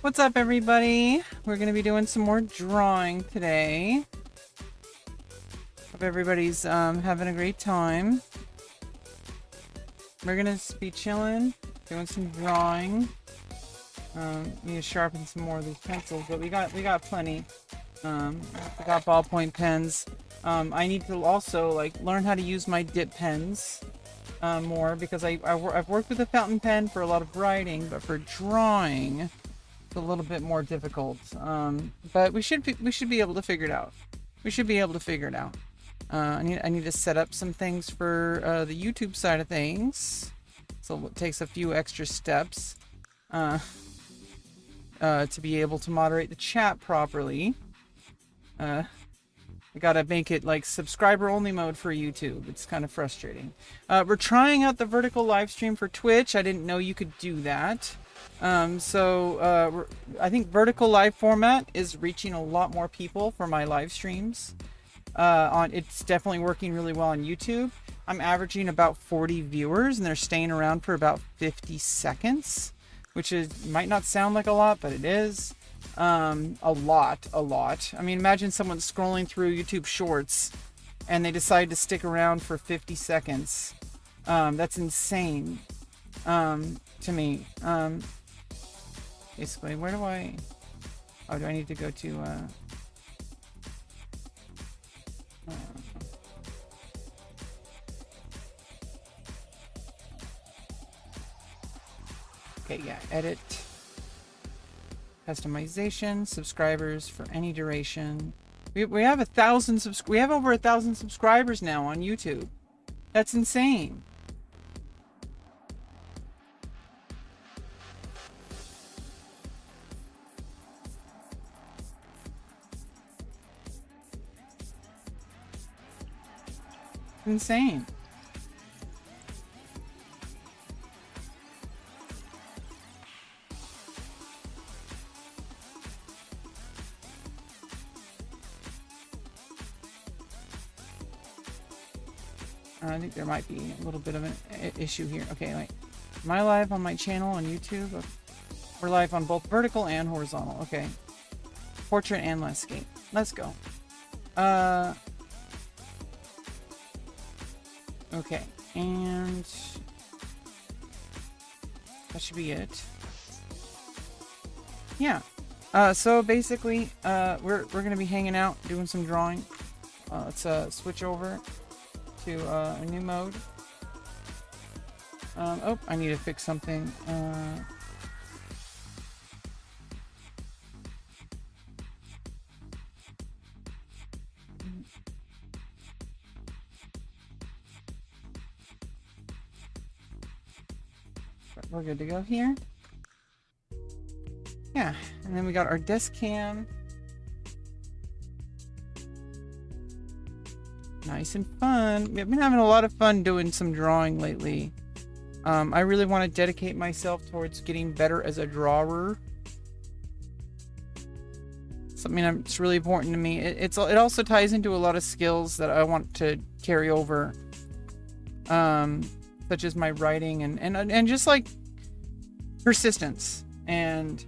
What's up, everybody? We're going to be doing some more drawing today. Hope everybody's having a great time. We're going to be chilling, doing some drawing. Need to sharpen some more of these pencils, but we got plenty. We got ballpoint pens. I need to also learn how to use my dip pens more, because I've worked with a fountain pen for a lot of writing, but for drawing a little bit more difficult, but we should be able to figure it out. I need to set up some things for the YouTube side of things, so it takes a few extra steps to be able to moderate the chat properly. I gotta make it like subscriber only mode for YouTube. It's kind of frustrating. We're trying out the vertical live stream for Twitch. I didn't know you could do that. I think vertical live format is reaching a lot more people for my live streams. It's definitely working really well on YouTube. I'm averaging about 40 viewers, and they're staying around for about 50 seconds, which might not sound like a lot, but it is. A lot. I mean, imagine someone scrolling through YouTube Shorts and they decide to stick around for 50 seconds. That's insane to me. Basically, where do I... Oh, do I need to go to... Okay, yeah, edit. Customization, subscribers for any duration. We have we have over 1,000 subscribers now on YouTube. That's insane. Insane. I think there might be a little bit of an issue here. Okay, like, am I live on my channel on YouTube? We're live on both vertical and horizontal. Okay. Portrait and landscape. Let's go. Okay, and that should be it. Yeah. So basically, we're gonna be hanging out, doing some drawing. Let's switch over to a new mode. Oh, I need to fix something. We're good to go here. Yeah, and then we got our desk cam. Nice and fun. We've been having a lot of fun doing some drawing lately. I really want to dedicate myself towards getting better as a drawer. Something that's really important to me. It also ties into a lot of skills that I want to carry over, such as my writing and just like persistence and,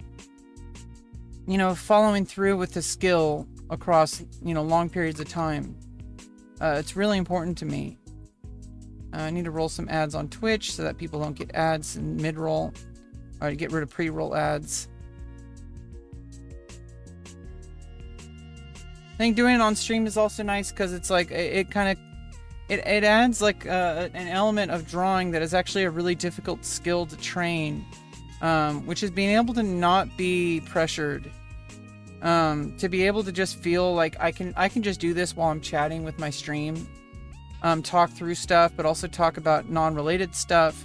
you know, following through with the skill across, you know, long periods of time. It's really important to me. I need to roll some ads on Twitch so that people don't get ads in mid-roll, or to get rid of pre-roll ads. I think doing it on stream is also nice because it's like it adds like an element of drawing that is actually a really difficult skill to train, which is being able to not be pressured, to be able to just feel like I can just do this while I'm chatting with my stream, talk through stuff, but also talk about non-related stuff.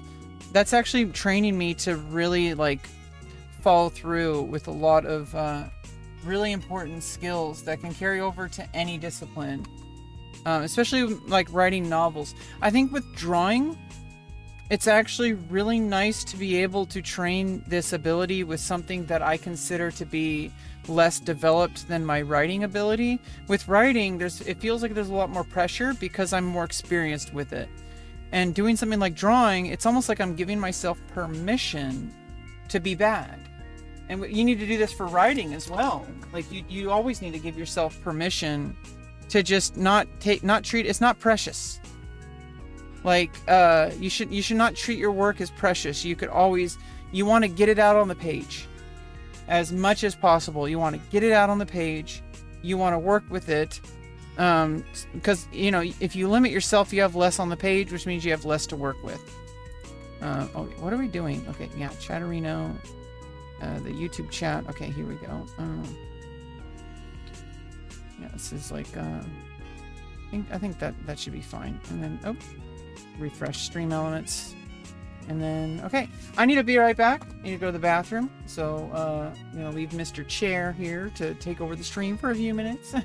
That's actually training me to really like follow through with a lot of really important skills that can carry over to any discipline, especially like writing novels. I think with drawing, it's actually really nice to be able to train this ability with something that I consider to be less developed than my writing ability. With writing, it feels like there's a lot more pressure because I'm more experienced with it. And doing something like drawing, it's almost like I'm giving myself permission to be bad. And you need to do this for writing as well. Like you always need to give yourself permission to just not treat, it's not precious. Like you should not treat your work as precious. You want to get it out on the page as much as possible. You want to get it out on the page. You want to work with it. Because, you know, if you limit yourself, you have less on the page, which means you have less to work with. Oh, what are we doing? Okay, yeah, Chatterino, the YouTube chat. Okay, here we go. Yeah, this is like, I think that should be fine. And then, oh, refresh stream elements. And then, okay, I need to be right back. I need to go to the bathroom. So, you know, leave Mr. Chair here to take over the stream for a few minutes.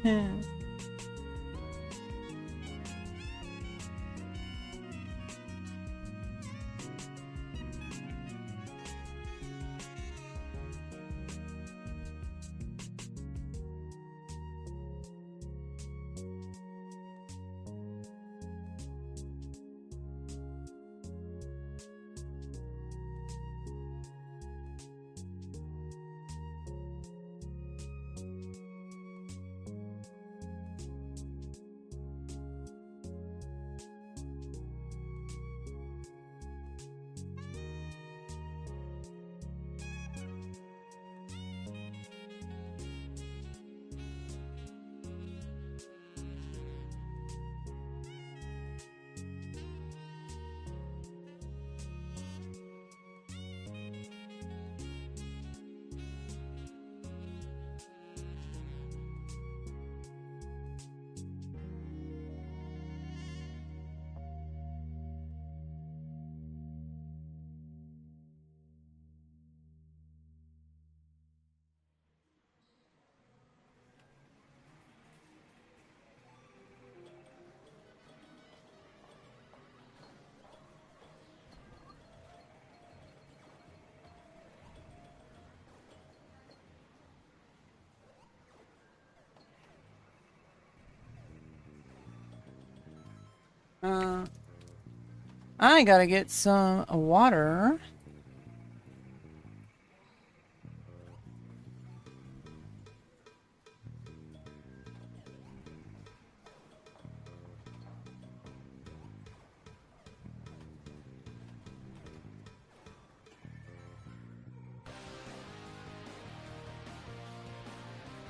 I gotta get some water.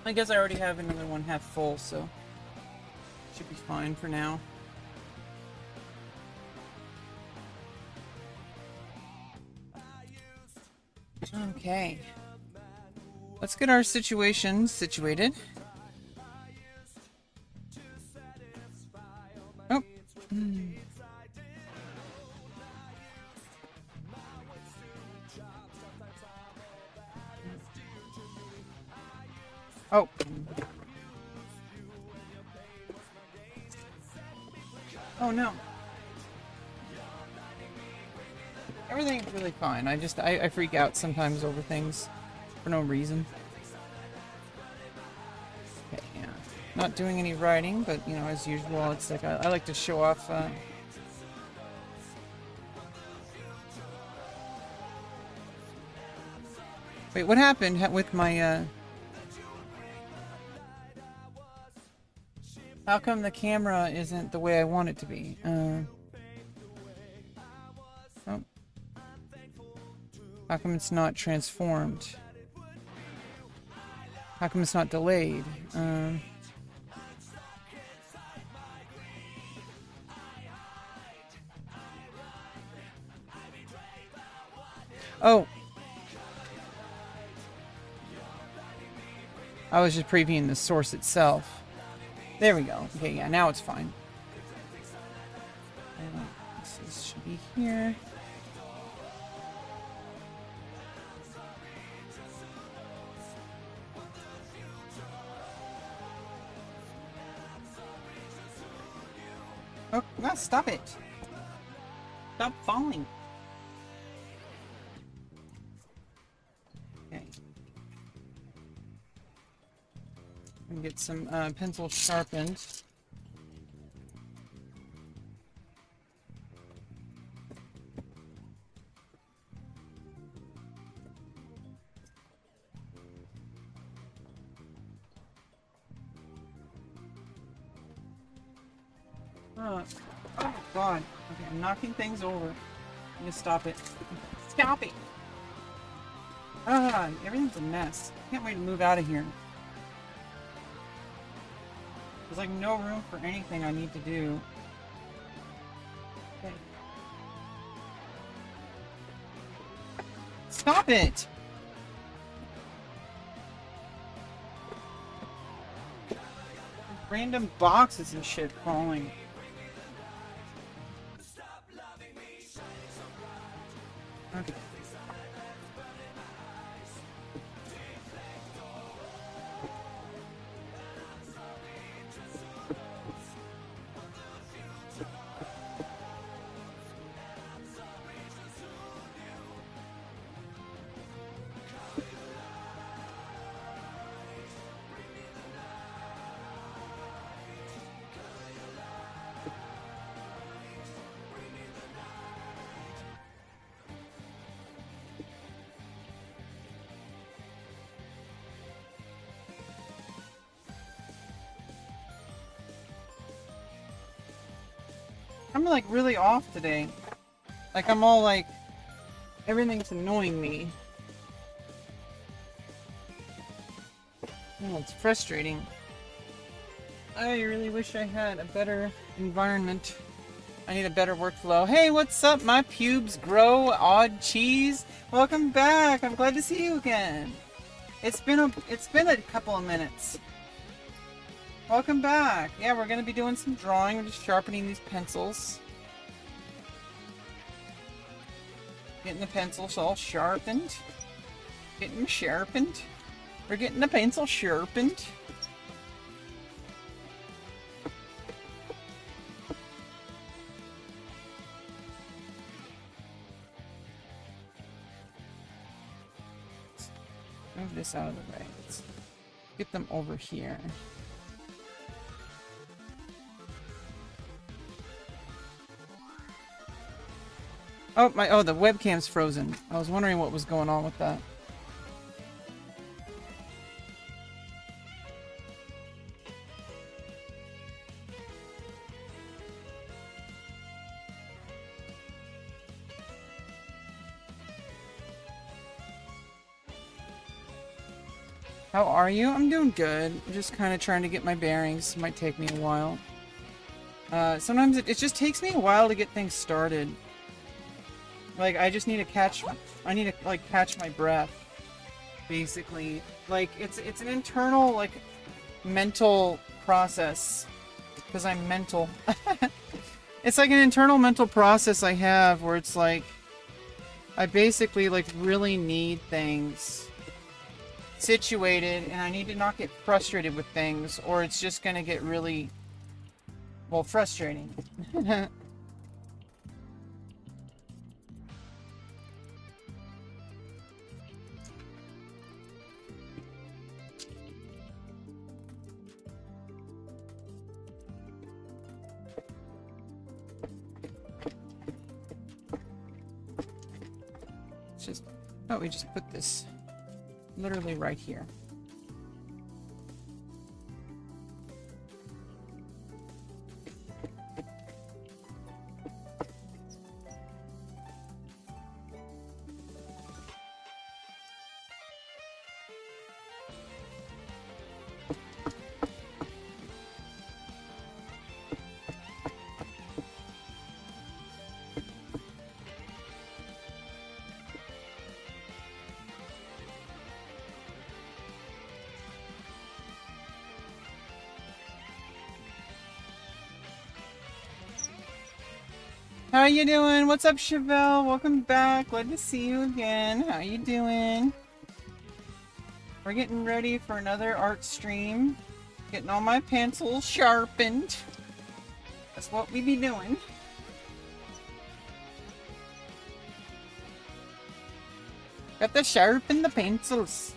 I guess I already have another one half full, so should be fine for now. Okay. Let's get our situation situated. Oh. Oh. Oh no. Everything's really fine. I freak out sometimes over things for no reason. Okay, yeah. Not doing any writing, but you know, as usual, it's like I like to show off. Wait, what happened with my? How come the camera isn't the way I want it to be? Oh. How come it's not transformed? How come it's not delayed? Oh! I was just previewing the source itself. There we go. Okay, yeah, now it's fine. This should be here. Oh, no, stop it. Stop falling. Okay. And get some pencil sharpened. Oh god. Okay, I'm knocking things over. I'm gonna stop it. Stop it! Ah, everything's a mess. Can't wait to move out of here. There's like no room for anything I need to do. Okay. Stop it! Random boxes and shit falling. Okay. I'm like really off today. Like I'm all like, everything's annoying me. Oh, it's frustrating. I really wish I had a better environment. I need a better workflow. Hey, what's up? My pubes grow. Odd cheese. Welcome back. I'm glad to see you again. It's been a couple of minutes. Welcome back. Yeah, we're gonna be doing some drawing. We're just sharpening these pencils. Getting the pencils all sharpened. Getting them sharpened. We're getting the pencil sharpened. Move this out of the way. Let's get them over here. Oh, the webcam's frozen. I was wondering what was going on with that. How are you? I'm doing good. I'm just kind of trying to get my bearings. It might take me a while. Sometimes it just takes me a while to get things started. Like, I just need to catch my breath, basically. Like, it's an internal, like, mental process, because I'm mental. It's like an internal mental process I have, where it's like, I basically, like, really need things situated, and I need to not get frustrated with things, or it's just gonna get really, well, frustrating. We just put this literally right here. How you doing? What's up, Chevelle? Welcome back. Glad to see you again. How you doing? We're getting ready for another art stream. Getting all my pencils sharpened. That's what we be doing. Got to sharpen the pencils.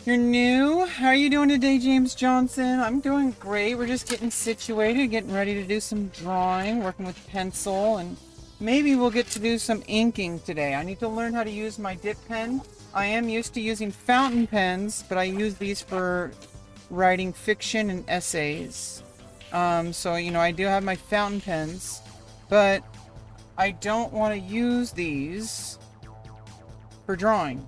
You're new? How are you doing today, James Johnson? I'm doing great. We're just getting situated, getting ready to do some drawing, working with pencil, and maybe we'll get to do some inking today. I need to learn how to use my dip pen. I am used to using fountain pens, but I use these for writing fiction and essays. So, you know, I do have my fountain pens, but I don't want to use these for drawing.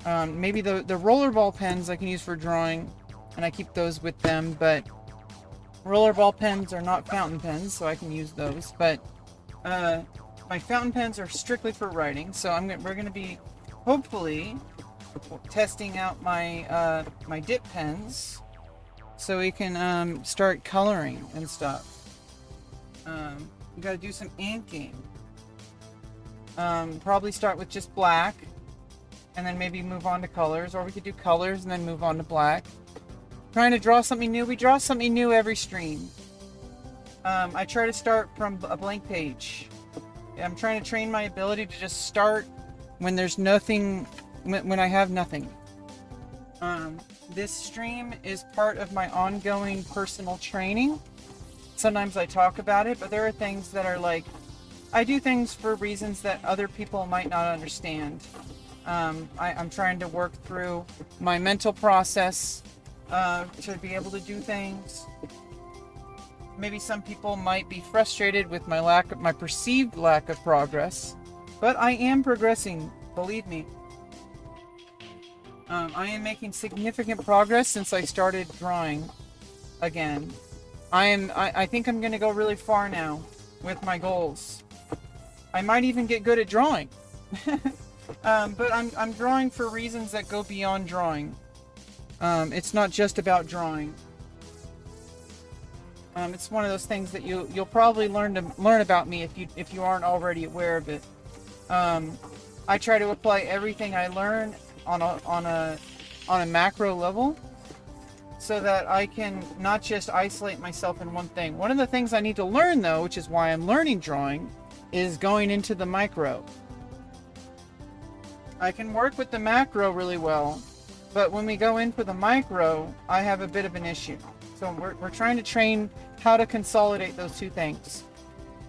Maybe the rollerball pens I can use for drawing, and I keep those with them, but rollerball pens are not fountain pens, so I can use those. But my fountain pens are strictly for writing, so we're going to be hopefully testing out my my dip pens so we can start coloring and stuff. We got to do some inking. Probably start with just black, and then maybe move on to colors, or we could do colors and then move on to black. Trying to draw something new. We draw something new every stream. I try to start from a blank page. I'm trying to train my ability to just start when there's nothing, when I have nothing. This stream is part of my ongoing personal training. Sometimes I talk about it, but there are things that are like, I do things for reasons that other people might not understand. I'm trying to work through my mental process to be able to do things. Maybe some people might be frustrated with my perceived lack of progress, but I am progressing, believe me. I am making significant progress since I started drawing again. I think I'm going to go really far now with my goals. I might even get good at drawing. But I'm drawing for reasons that go beyond drawing. It's not just about drawing. It's one of those things that you'll probably learn about me if you aren't already aware of it. I try to apply everything I learn on a macro level, so that I can not just isolate myself in one thing. One of the things I need to learn, though, which is why I'm learning drawing, is going into the micro. I can work with the macro really well, but when we go in for the micro, I have a bit of an issue. So we're trying to train how to consolidate those two things.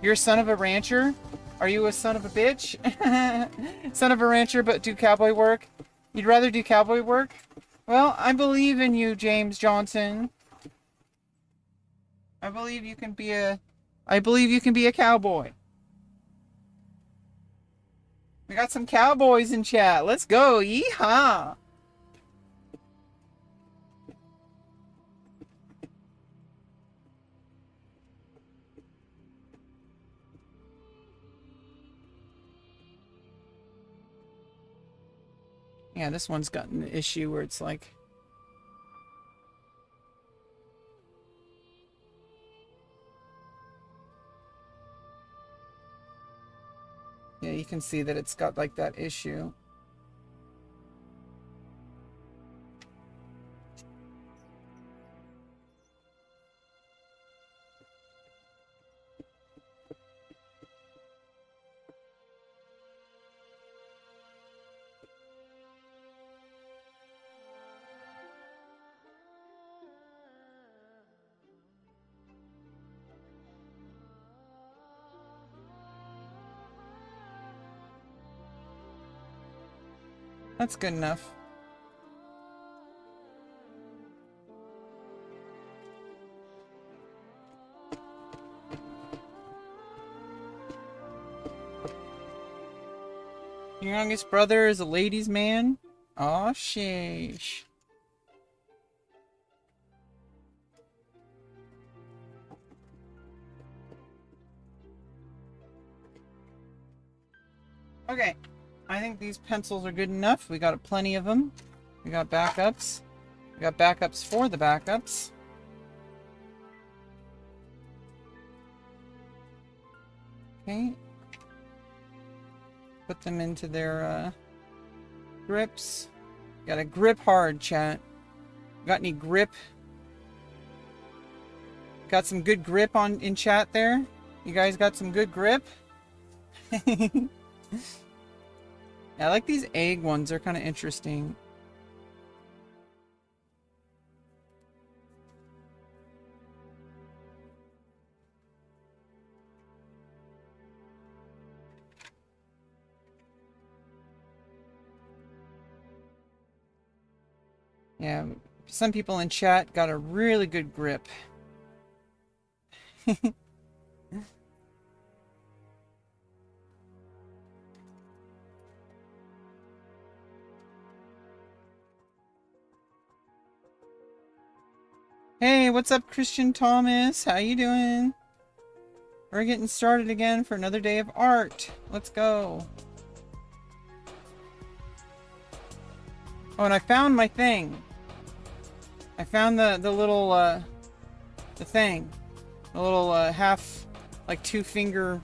You're a son of a rancher? Are you a son of a bitch? Son of a rancher, but do cowboy work? You'd rather do cowboy work? Well, I believe in you, James Johnson. I believe you can be a cowboy. We got some cowboys in chat. Let's go. Yeehaw. Yeah, this one's got an issue where it's like... Yeah, you can see that it's got like that issue. That's good enough. Your youngest brother is a ladies' man? Aw, sheesh. Okay. I think these pencils are good enough. We got plenty of them. We got backups. We got backups for the backups. Okay. Put them into their grips. Gotta grip hard, chat. Got any grip? Got some good grip in chat there? You guys got some good grip? I like these egg ones. They're kind of interesting. Yeah, some people in chat got a really good grip. Hey, what's up, Christian Thomas? How you doing? We're getting started again for another day of art. Let's go. Oh, and I found my thing. I found the little the thing, the little half, like 2-finger,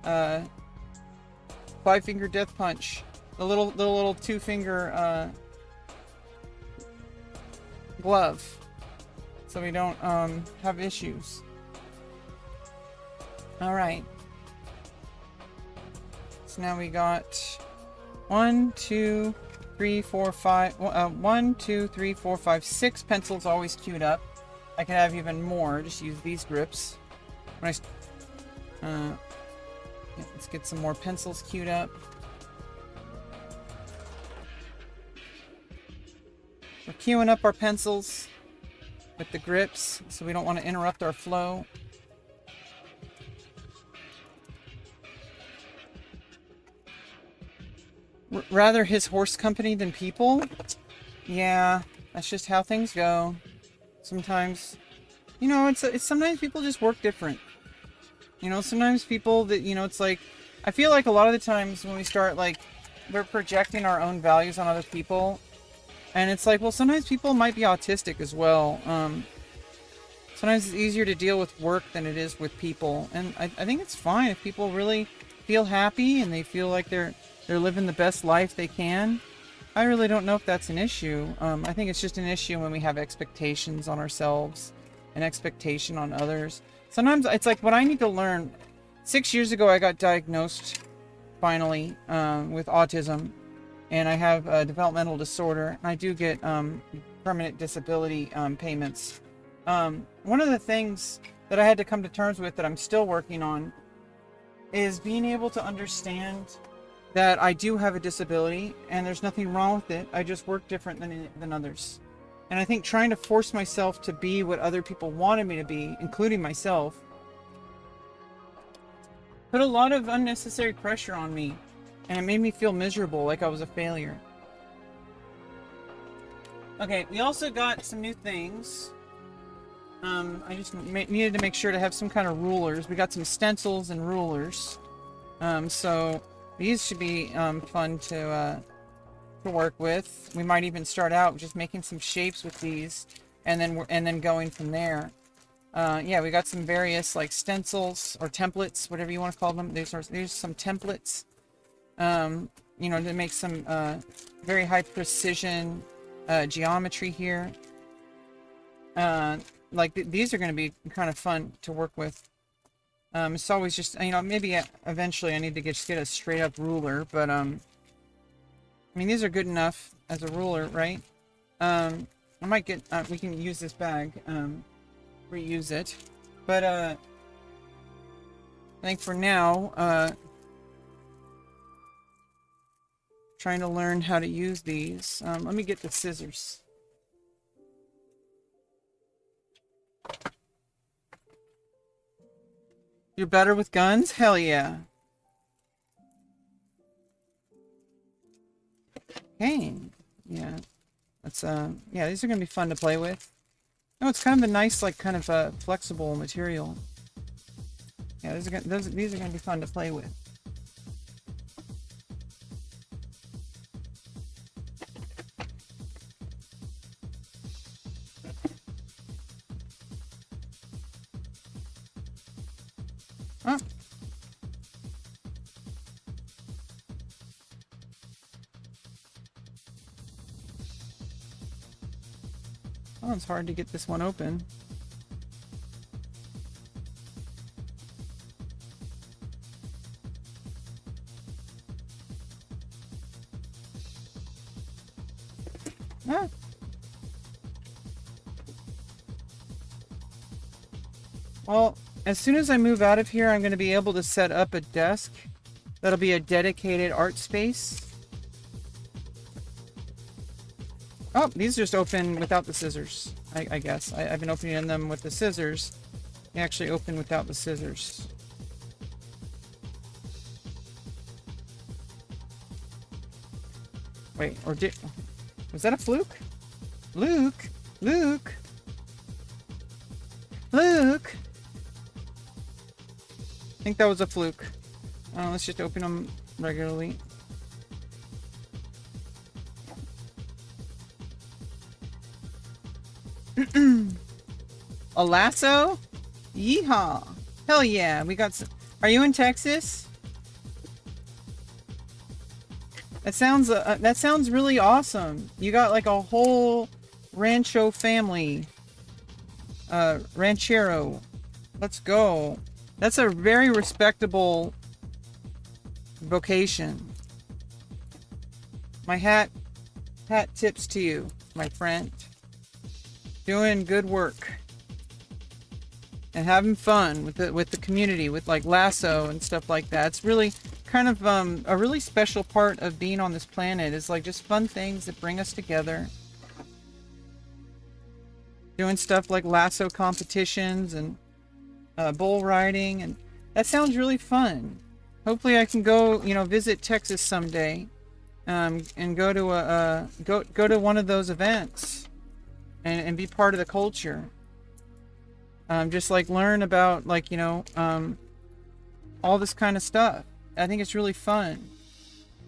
5-finger death punch. The little 2-finger glove, so we don't have issues. All right. So now we got 1, 2, 3, 4, 5. 1, 2, 3, 4, 5, 6 pencils always queued up. I can have even more. Just use these grips. When yeah, let's get some more pencils queued up. We're queuing up our pencils with the grips, so we don't want to interrupt our flow. Rather his horse company than people? Yeah, that's just how things go. Sometimes, you know, it's sometimes people just work different. You know, sometimes people that, you know, it's like, I feel like a lot of the times when we start, like, we're projecting our own values on other people. And it's like, well, sometimes people might be autistic as well. Sometimes it's easier to deal with work than it is with people. And I think it's fine if people really feel happy and they feel like they're living the best life they can. I really don't know if that's an issue. I think it's just an issue when we have expectations on ourselves and expectation on others. Sometimes it's like what I need to learn. 6 years ago, I got diagnosed finally with autism, and I have a developmental disorder. And I do get permanent disability payments. One of the things that I had to come to terms with that I'm still working on is being able to understand that I do have a disability and there's nothing wrong with it. I just work different than others. And I think trying to force myself to be what other people wanted me to be, including myself, put a lot of unnecessary pressure on me. And it made me feel miserable, like I was a failure. Okay, we also got some new things. I just needed to make sure to have some kind of rulers. We got some stencils and rulers. So these should be fun to work with. We might even start out just making some shapes with these, and then going from there. Yeah, we got some various like stencils or templates, whatever you want to call them. There's some templates. You know, to make some very high precision geometry here. Like these are going to be kind of fun to work with. It's always just, you know, maybe eventually I need to just get a straight up ruler, but I mean, these are good enough as a ruler, right? I might get, we can use this bag, reuse it, but I think for now, trying to learn how to use these. Let me get the scissors. You're better with guns? Hell yeah. Okay. Yeah. That's yeah, these are gonna be fun to play with. Oh, it's kind of a nice, like, kind of flexible material. Yeah, these are gonna be fun to play with. Oh. Oh, it's hard to get this one open. Ah. Well, as soon as I move out of here, I'm going to be able to set up a desk that'll be a dedicated art space. Oh, these just open without the scissors, I guess. I've been opening them with the scissors. They actually open without the scissors. Wait, or did... Was that a fluke? Luke? Luke? Luke? I think that was a fluke. Let's just open them regularly. A lasso? Yeehaw! Hell yeah! We got some... Are you in Texas? That sounds really awesome. You got like a whole rancho family. Ranchero. Let's go. That's a very respectable vocation. My hat tips to you, my friend. Doing good work. And having fun with the community, with like lasso and stuff like that. It's really kind of a really special part of being on this planet, is like just fun things that bring us together. Doing stuff like lasso competitions and bull riding, and that sounds really fun. Hopefully I can go, visit Texas someday, and go to go to one of those events and be part of the culture. Just like learn about like, all this kind of stuff. I think it's really fun.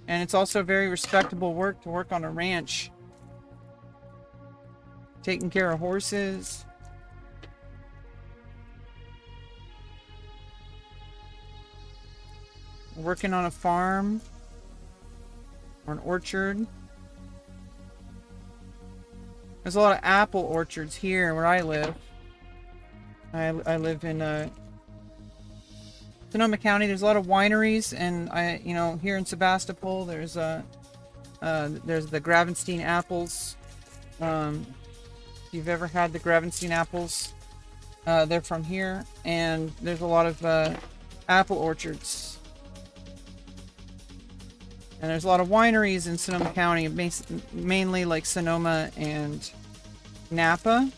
And it's also very respectable work to work on a ranch. Taking care of horses. Working on a farm. Or an orchard. There's a lot of apple orchards here where I live. I live in Sonoma County. There's a lot of wineries, and here in Sebastopol, there's the Gravenstein apples. If you've ever had the Gravenstein apples, they're from here, and there's a lot of apple orchards. And there's a lot of wineries in Sonoma County, mainly like Sonoma and Napa.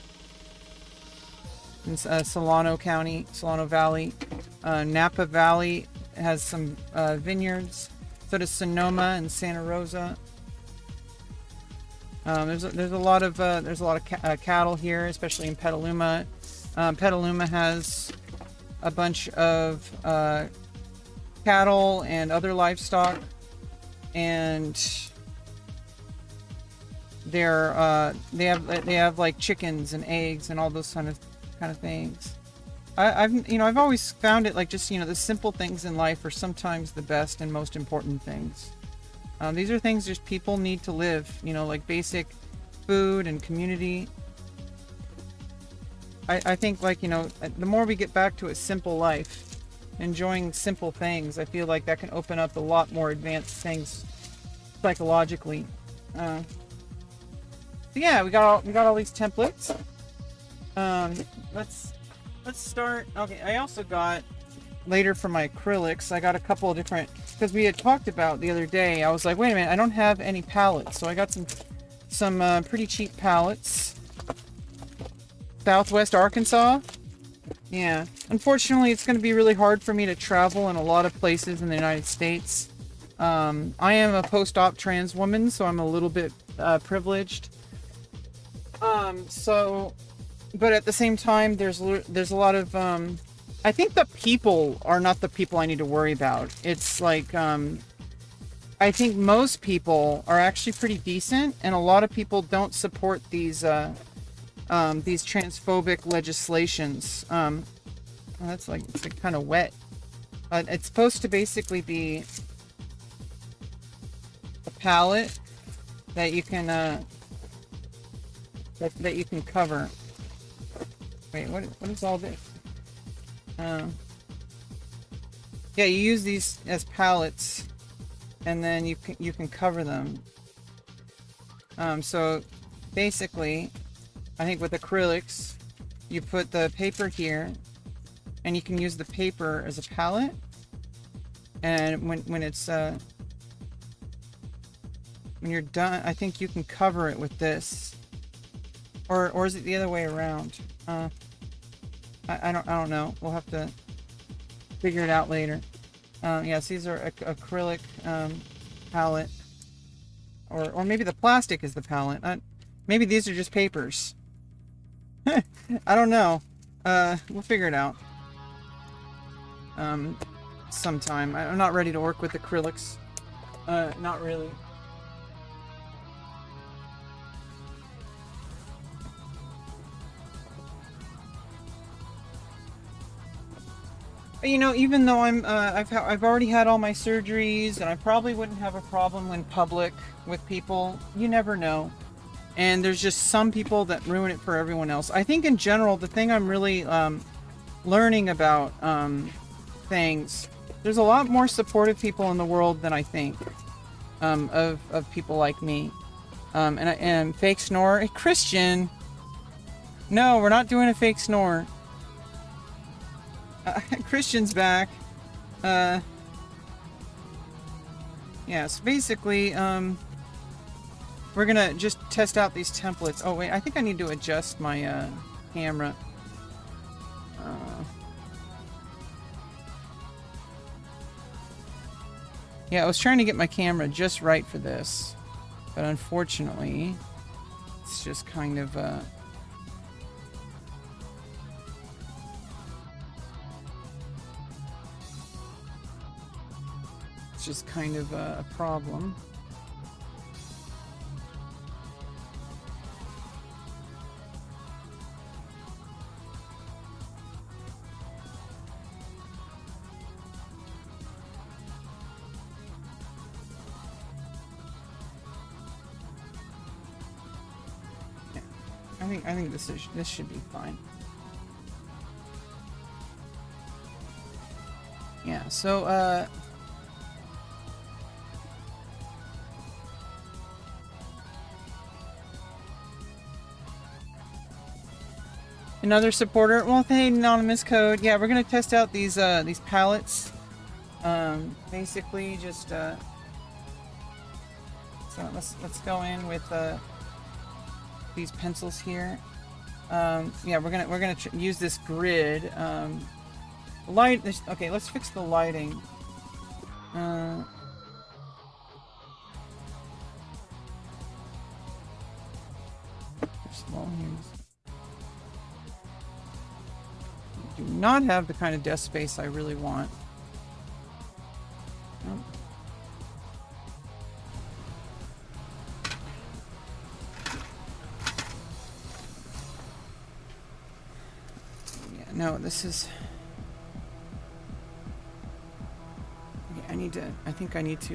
In Solano County, Solano Valley. Napa Valley has some vineyards. So does Sonoma and Santa Rosa. There's a lot of cattle here, especially in Petaluma. Petaluma has a bunch of cattle and other livestock, and they have like chickens and eggs and all those kind of things. I've always found it like just the simple things in life are sometimes the best and most important things. These are things just people need to live, like basic food and community. I think like the more we get back to a simple life, enjoying simple things, I feel like that can open up a lot more advanced things psychologically. So yeah, we got all these templates. Let's start. Okay, I also got later for my acrylics, I got a couple of different, because we had talked about the other day, I was like, wait a minute, I don't have any palettes. So I got some pretty cheap palettes. Southwest Arkansas. Yeah. Unfortunately, it's going to be really hard for me to travel in a lot of places in the United States. I am a post-op trans woman, so I'm a little bit privileged. But at the same time, there's a lot of, I think the people are not the people I need to worry about. It's like, I think most people are actually pretty decent, and a lot of people don't support these transphobic legislations. It's like kind of wet. It's supposed to basically be a palette that you can, that you can cover. Wait, what is all this? Yeah, you use these as palettes, and then you can cover them. So basically, I think with acrylics, you put the paper here, and you can use the paper as a palette. And when it's when you're done, I think you can cover it with this. Or is it the other way around? I don't know. We'll have to figure it out later. Yes, these are acrylic palette. Or maybe the plastic is the palette. Maybe these are just papers. I don't know. We'll figure it out. Sometime. I'm not ready to work with acrylics. Not really. You know, even though I've already had all my surgeries, and I probably wouldn't have a problem in public with people. You never know, and there's just some people that ruin it for everyone else. I think in general, the thing I'm really learning about things, there's a lot more supportive people in the world than I think of people like me. And fake snore, hey, Christian. No, we're not doing a fake snore. Christian's back. Yeah, so basically, we're gonna just test out these templates. Oh wait, I think I need to adjust my camera. Yeah, I was trying to get my camera just right for this, but unfortunately, it's just kind of a problem. Yeah. I think this should be fine. Yeah, so another supporter. Well, hey, anonymous code. Yeah, we're gonna test out these palettes. Basically, just so let's go in with these pencils here. Yeah, we're gonna use this grid. Light. Okay, let's fix the lighting. Small hands. Do not have the kind of desk space I really want. Nope. Yeah, no, this is... Okay, I think I need to,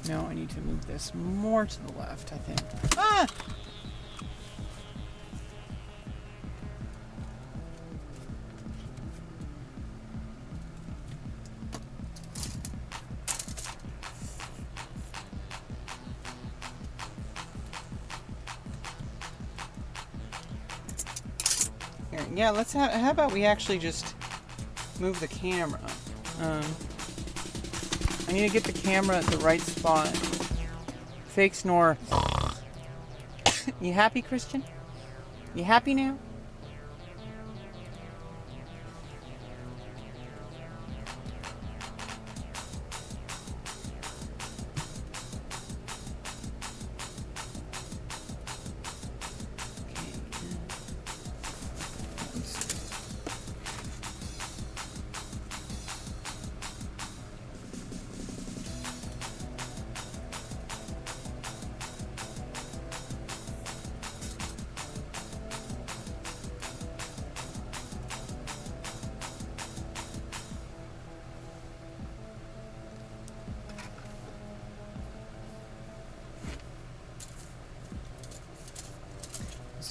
no, I need to move this more to the left, I think. Ah! Yeah, let's how about we actually just move the camera? I need to get the camera at the right spot. Fake snore. You happy, Christian? You happy now?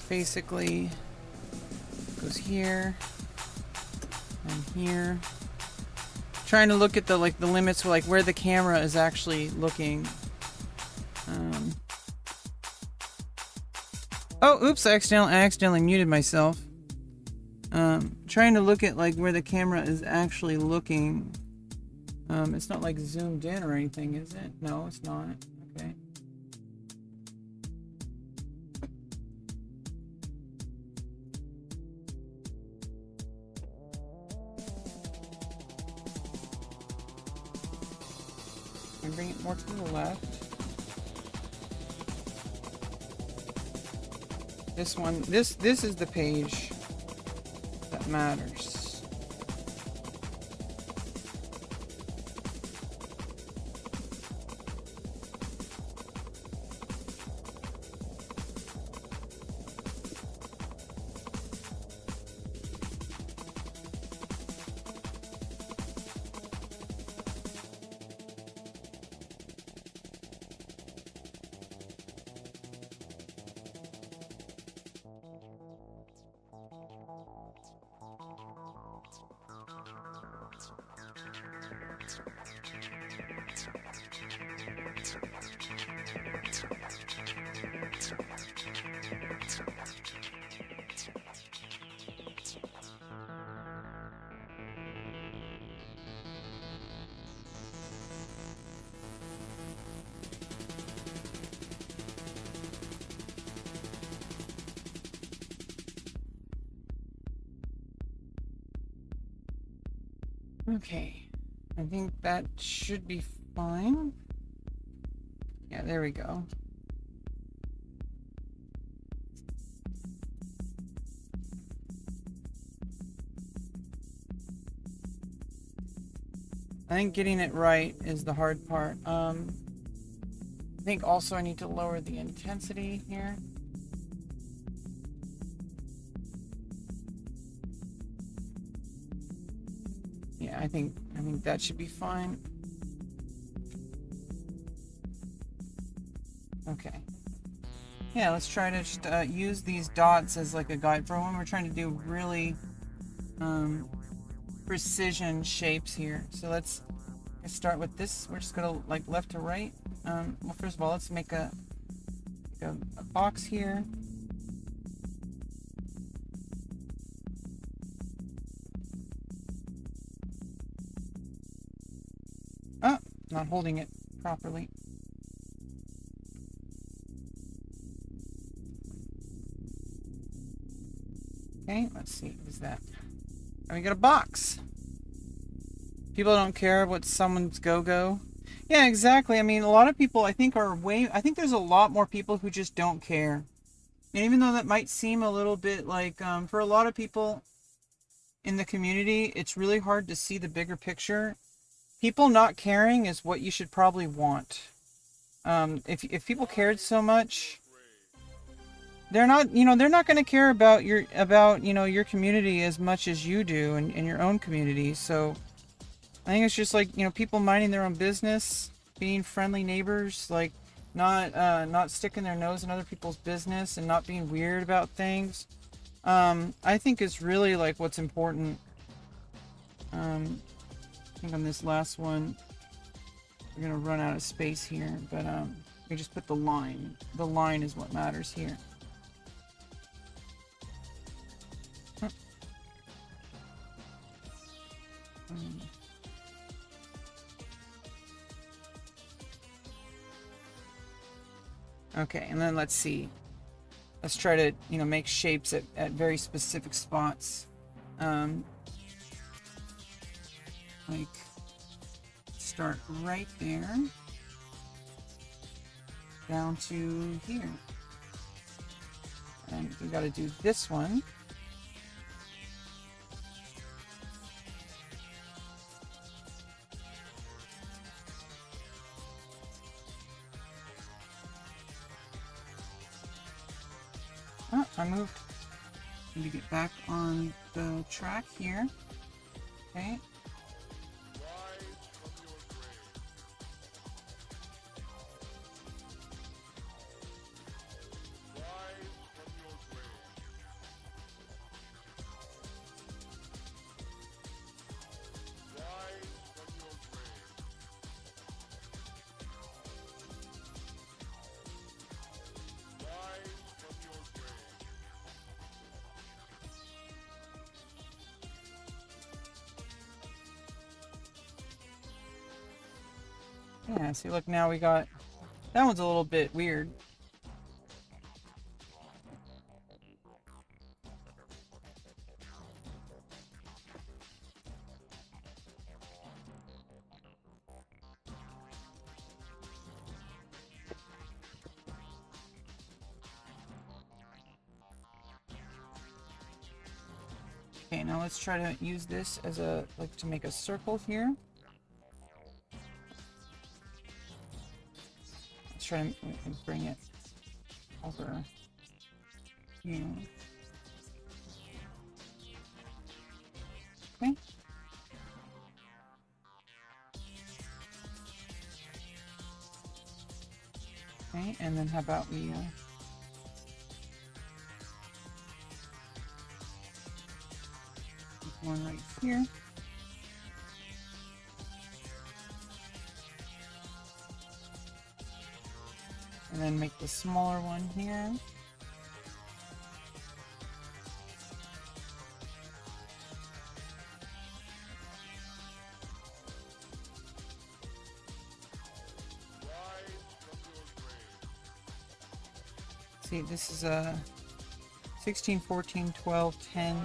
Basically goes here and here. Trying to look at the limits, like where the camera is actually looking. Oh, oops! I accidentally muted myself. Trying to look at like where the camera is actually looking. It's not like zoomed in or anything, is it? No, it's not. Okay. And bring it more to the left. This one, this is the page that matters. Okay, I think that should be fine. Yeah, there we go. I think getting it right is the hard part. I think also I need to lower the intensity here. Yeah, I think that should be fine. Okay. Yeah, let's try to just use these dots as like a guide for when we're trying to do really precision shapes here. So let's start with this. We're just gonna like left to right. Well, first of all, let's make a box here. Oh, not holding it properly. Okay, let's see. What is that? And we got a box. People don't care what someone's go-go. Yeah, exactly. I mean, a lot of people, I think there's a lot more people who just don't care. And even though that might seem a little bit like, for a lot of people in the community, it's really hard to see the bigger picture. People not caring is what you should probably want. If people cared so much, they're not going to care about your community as much as you do in your own community. So I think it's just like, people minding their own business, being friendly neighbors, like not sticking their nose in other people's business and not being weird about things. I think is really like what's important. I think on this last one, we're going to run out of space here, but we just put the line. The line is what matters here. Okay, and then let's see. Let's try to, make shapes at very specific spots. Like, start right there. Down to here. And we gotta do this one. Oh, I moved. Need to get back on the track here. Okay. Yeah, see, look, now we got... That one's a little bit weird. Okay, now let's try to use this as a, like, to make a circle here. Let's try to bring it over here. Okay. Okay, and then how about we one right here. And then make the smaller one here. See, this is a 16, 14, 12, 10.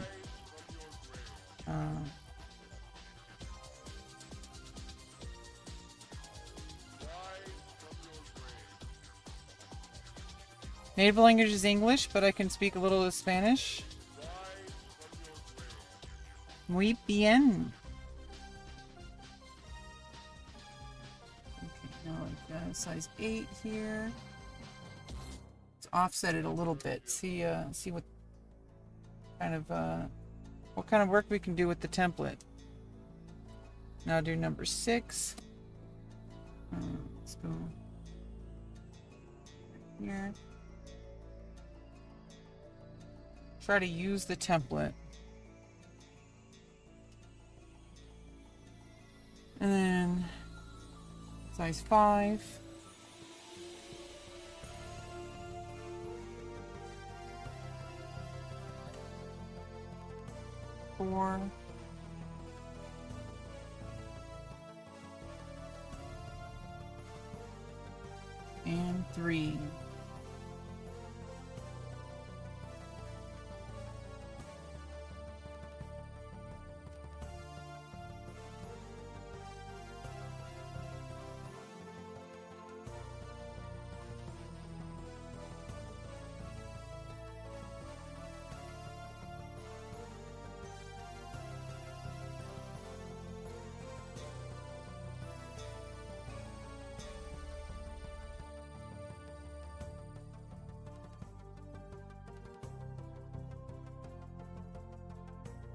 Native language is English, but I can speak a little of Spanish. Muy bien. Okay, now like size 8 here. Let's offset it a little bit. See what kind of work we can do with the template. Now do number 6. Let's go here. Try to use the template. And then size 5. Four. And 3.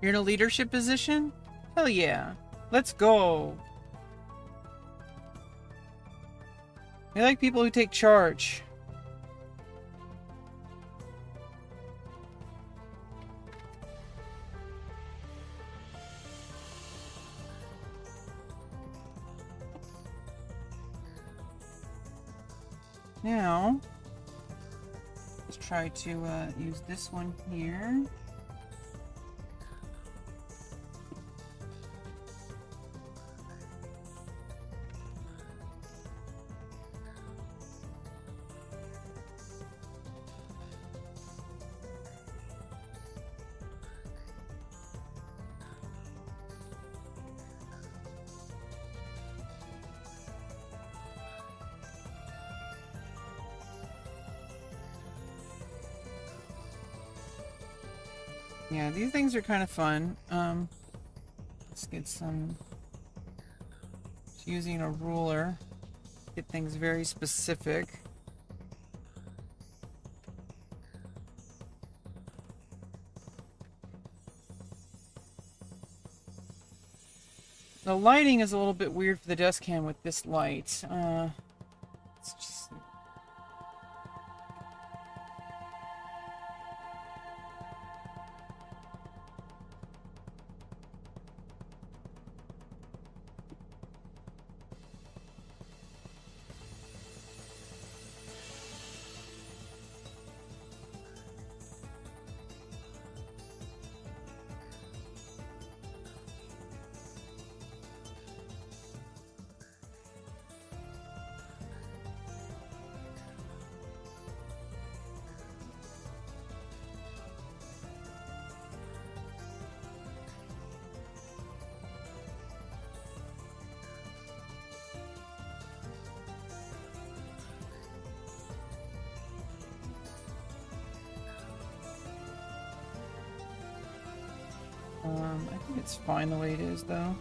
You're in a leadership position? Hell yeah. Let's go. We like people who take charge. Now, let's try to use this one here. Yeah, these things are kind of fun. Let's get some... Just using a ruler. Get things very specific. The lighting is a little bit weird for the dust cam with this light. Let's just... I think it's fine the way it is, though.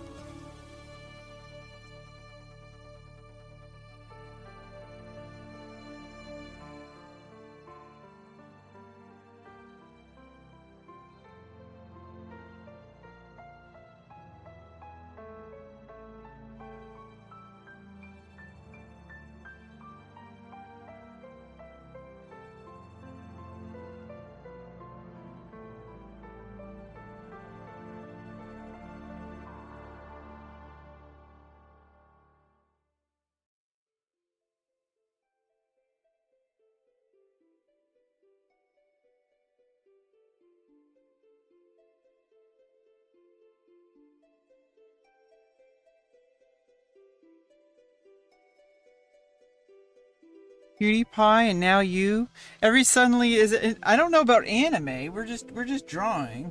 PewDiePie and now you. Every suddenly is. I don't know about anime. We're just drawing.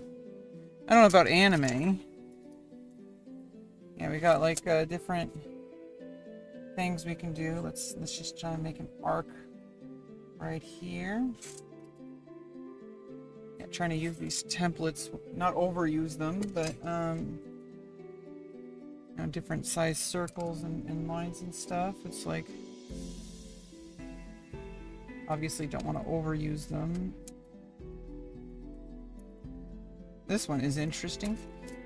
I don't know about anime. Yeah, we got like different things we can do. Let's just try and make an arc right here. Yeah, trying to use these templates, not overuse them, but you know, different size circles and lines and stuff. It's like, obviously don't want to overuse them. This one is interesting.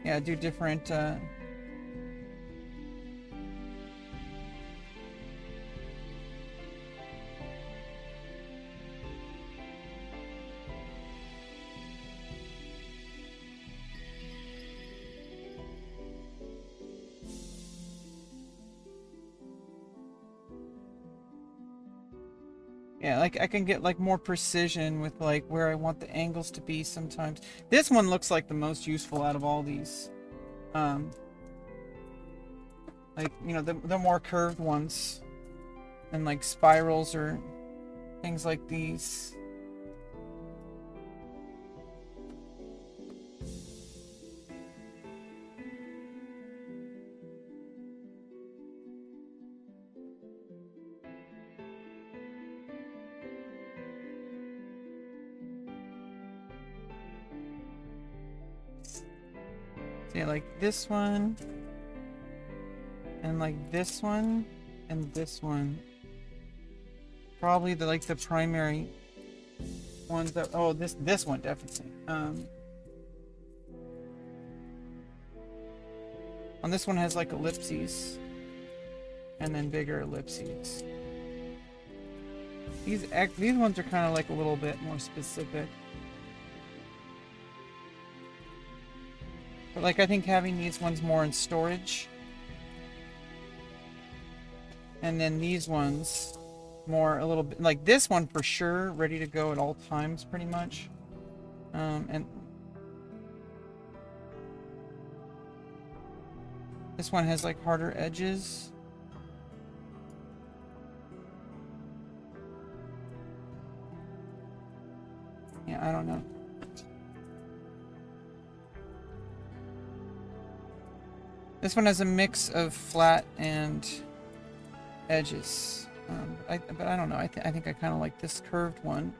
Yeah, do different yeah, like I can get like more precision with like where I want the angles to be sometimes. This one looks like the most useful out of all these. Like, you know, the more curved ones and like spirals or things like these. Yeah, like this one, and like this one, and this one. Probably the like the primary ones that. Oh, this one definitely. On this one has like ellipses, and then bigger ellipses. These ones are kind of like a little bit more specific. But like I think having these ones more in storage. And then these ones more a little bit like this one for sure, ready to go at all times pretty much. And this one has like harder edges. Yeah, I don't know. This one has a mix of flat and edges. But I don't know. I think I kind of like this curved one.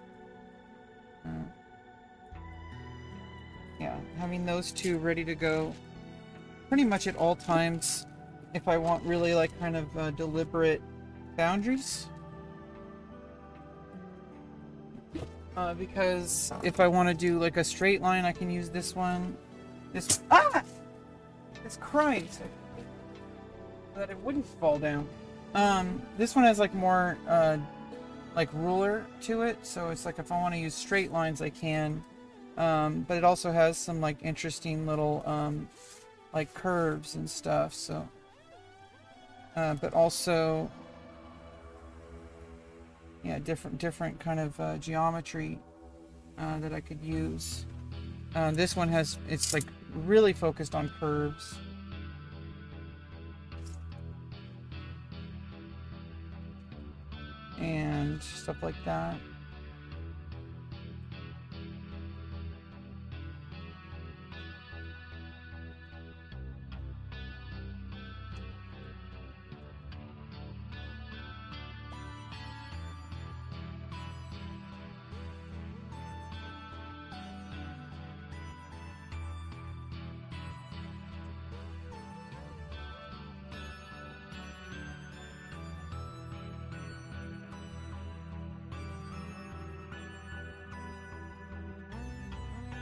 Yeah, having those two ready to go pretty much at all times if I want really like kind of deliberate boundaries. Because if I want to do like a straight line, I can use this one. This It's Christ, that it wouldn't fall down. This one has like more like ruler to it, so it's like if I want to use straight lines I can, but it also has some like interesting little like curves and stuff, so but also yeah, different kind of geometry that I could use. This one it's like really focused on curves. And stuff like that.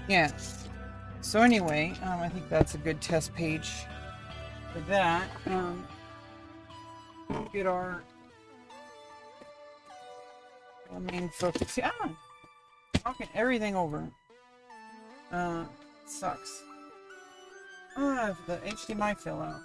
Yeah. So anyway, I think that's a good test page for that. Get our main focus. Yeah, knocking everything over. Sucks. The HDMI fell out.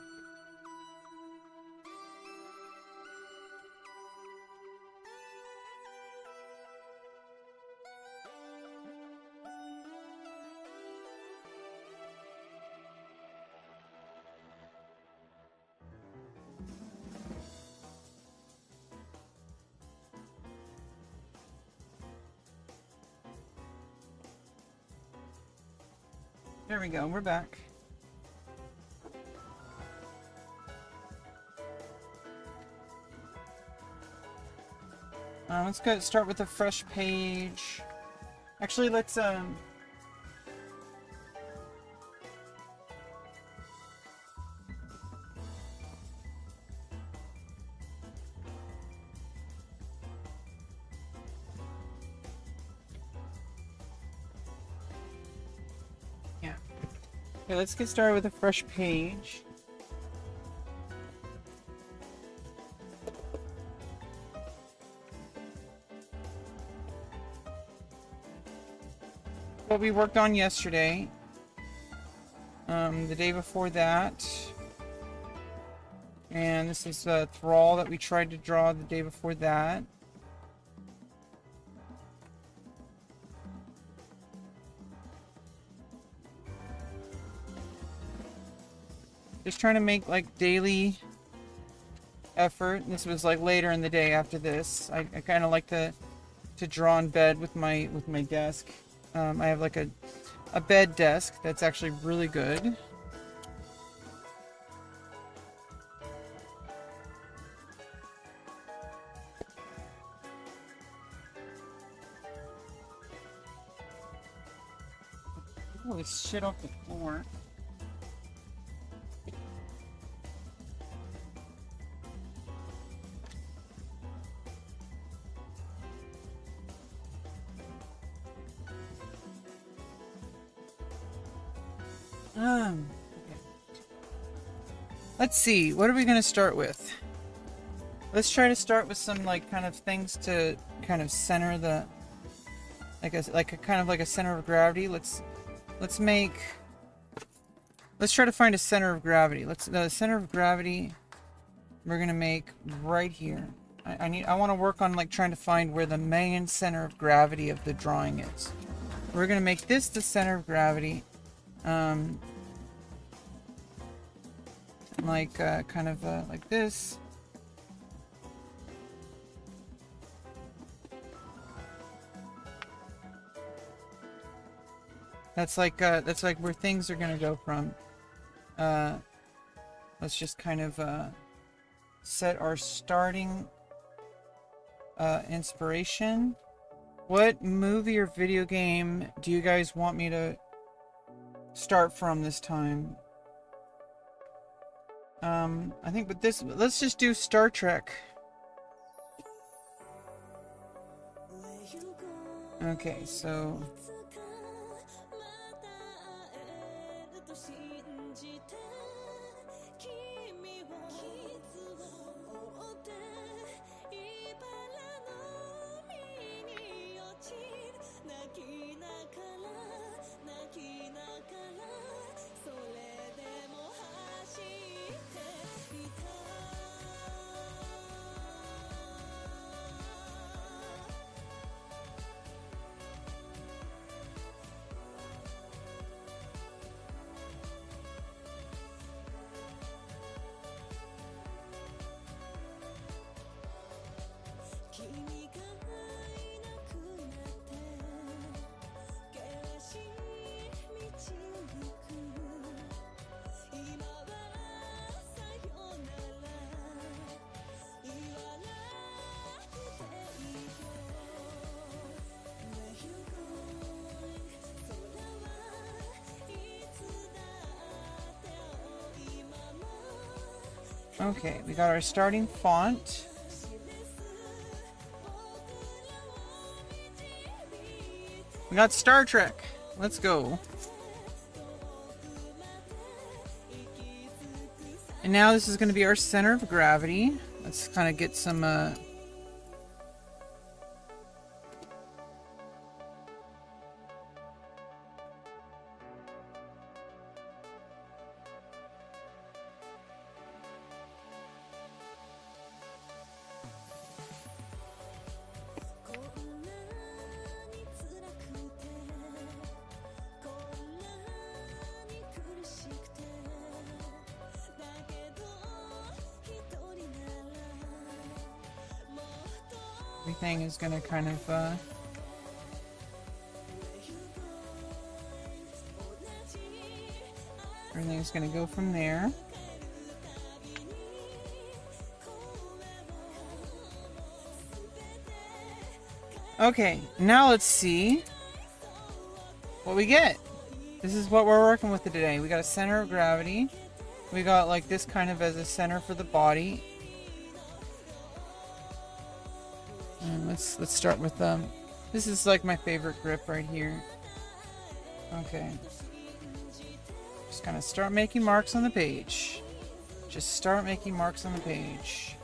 There we go, we're back. Let's go start with a fresh page. Actually, let's yeah. Okay, let's get started with a fresh page. What we worked on yesterday, the day before that, and this is a thrall that we tried to draw the day before that. Just trying to make like daily effort. This was like later in the day after this. I kind of like to draw in bed with my desk. I have like a bed desk that's actually really good. All this shit off the floor. Okay. Let's see, what are we going to start with? Let's try to start with some like kind of things to kind of center the like a kind of like a center of gravity. Let's try to find a center of gravity. The center of gravity we're going to make right here. I want to work on like trying to find where the main center of gravity of the drawing is. We're going to make this the center of gravity. Like kind of like this. That's like where things are gonna go from. Let's just kind of set our starting inspiration. What movie or video game do you guys want me to start from this time? I think with this, let's just do Star Trek. Okay, so okay, we got our starting font. We got Star Trek. let's go. And now this is going to be our center of gravity. Let's kind of get some everything is going to kind of everything's going to go from there. Okay, now let's see what we get. This is what we're working with today. We got a center of gravity. We got like this kind of as a center for the body. And let's start with this is like my favorite grip right here. Okay. Just kind of start making marks on the page. Just start making marks on the page.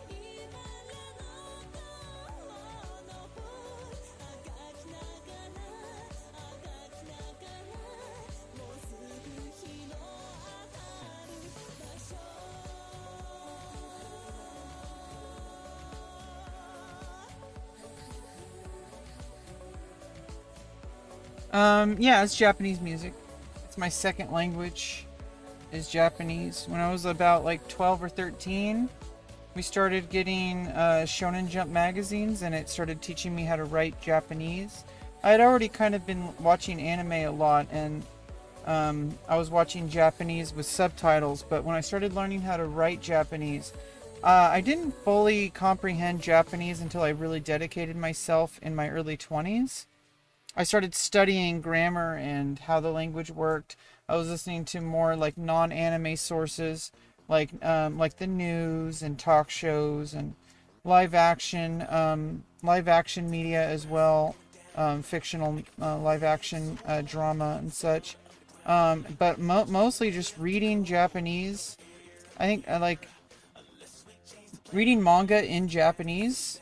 Yeah, it's Japanese music. It's my second language is Japanese. When I was about like 12 or 13, we started getting Shonen Jump magazines, and it started teaching me how to write Japanese. I had already kind of been watching anime a lot, and I was watching Japanese with subtitles, but when I started learning how to write Japanese, I didn't fully comprehend Japanese until I really dedicated myself in my early 20s. I started studying grammar and how the language worked. I was listening to more like non-anime sources, like the news and talk shows and live action media as well, fictional live action drama and such. But mostly just reading Japanese. I think I like reading manga in Japanese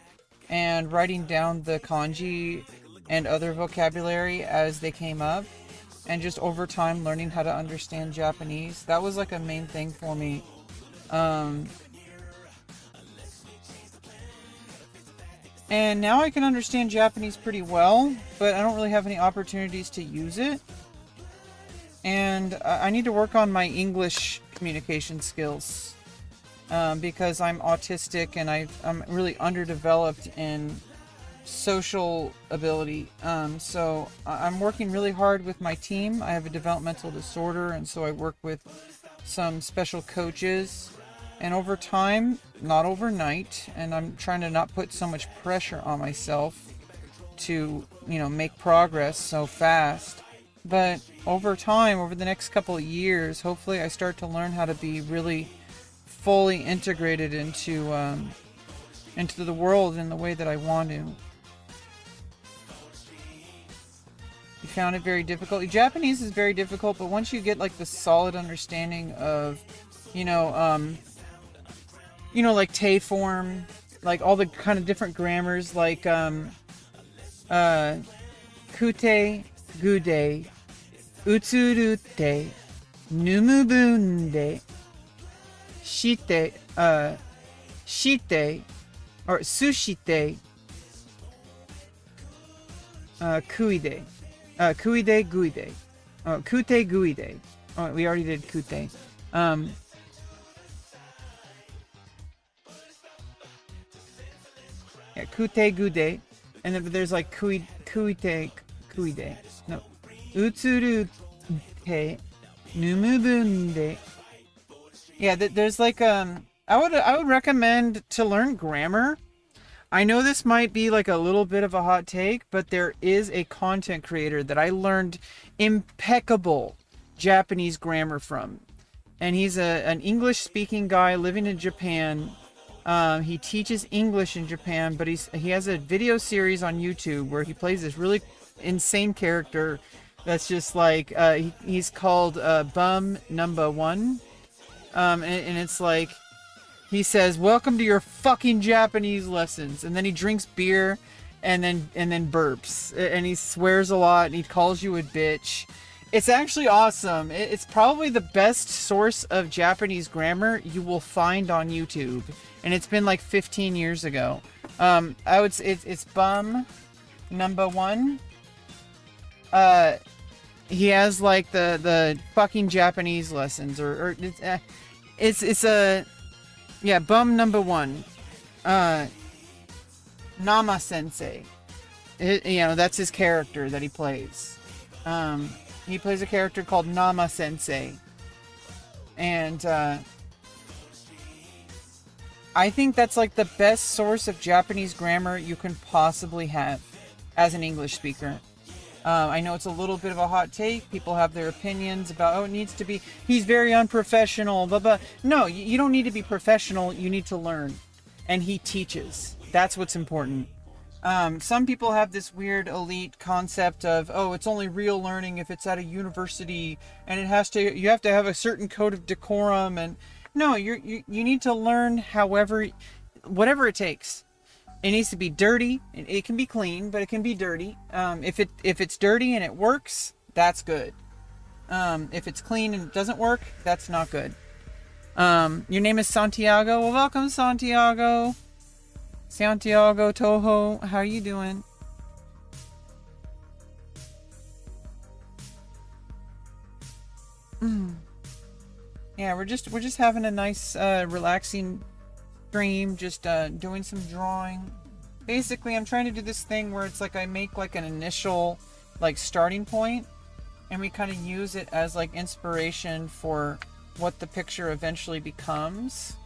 and writing down the kanji and other vocabulary as they came up, and just over time learning how to understand Japanese. That was like a main thing for me. And now I can understand Japanese pretty well, but I don't really have any opportunities to use it. And I need to work on my English communication skills, because I'm autistic and I'm really underdeveloped in social ability. So I'm working really hard with my team. I have a developmental disorder, and so I work with some special coaches. And over time, not overnight, and I'm trying to not put so much pressure on myself to, make progress so fast. But over time, over the next couple of years, hopefully I start to learn how to be really fully integrated into the world in the way that I want to. You found it very difficult. Japanese is very difficult, but once you get like the solid understanding of, like te form, like all the kind of different grammars, like kute, gude, utsurute, numubunde, shite, shite, or sushite, kuide. Kuide, guide. Oh, kute, guide. Oh, we already did kute. Yeah, kute, guide. And then there's like kuite, kuide. No. Utsurute, numubunde. Yeah, there's like, I would recommend to learn grammar. I know this might be like a little bit of a hot take, but there is a content creator that I learned impeccable Japanese grammar from. And he's an English-speaking guy living in Japan. He teaches English in Japan, but he has a video series on YouTube where he plays this really insane character That's just like he's called Bum Number One, and it's like he says, "Welcome to your fucking Japanese lessons," and then he drinks beer, and then burps, and he swears a lot, and he calls you a bitch. It's actually awesome. It's probably the best source of Japanese grammar you will find on YouTube, and it's been like 15 years ago. I would say it's Bum Number One. He has like the fucking Japanese lessons, or it's a yeah, Bum Number One. Nama Sensei. That's his character that he plays. He plays a character called Nama Sensei. And I think that's like the best source of Japanese grammar you can possibly have as an English speaker. I know it's a little bit of a hot take. People have their opinions about, oh, it needs to be, he's very unprofessional, blah, blah. No, you don't need to be professional. You need to learn. And he teaches. That's what's important. Some people have this weird elite concept of, oh, it's only real learning if it's at a university, and you have to have a certain code of decorum. And no, you need to learn whatever it takes. It needs to be dirty. It can be clean, but it can be dirty. If it's dirty and it works, that's good. If it's clean and it doesn't work, that's not good. Your name is Santiago. Well, welcome, Santiago. Santiago Toho, how are you doing? Yeah, we're just having a nice, relaxing stream, just doing some drawing. Basically, I'm trying to do this thing where it's like I make like an initial like starting point, and we kind of use it as like inspiration for what the picture eventually becomes.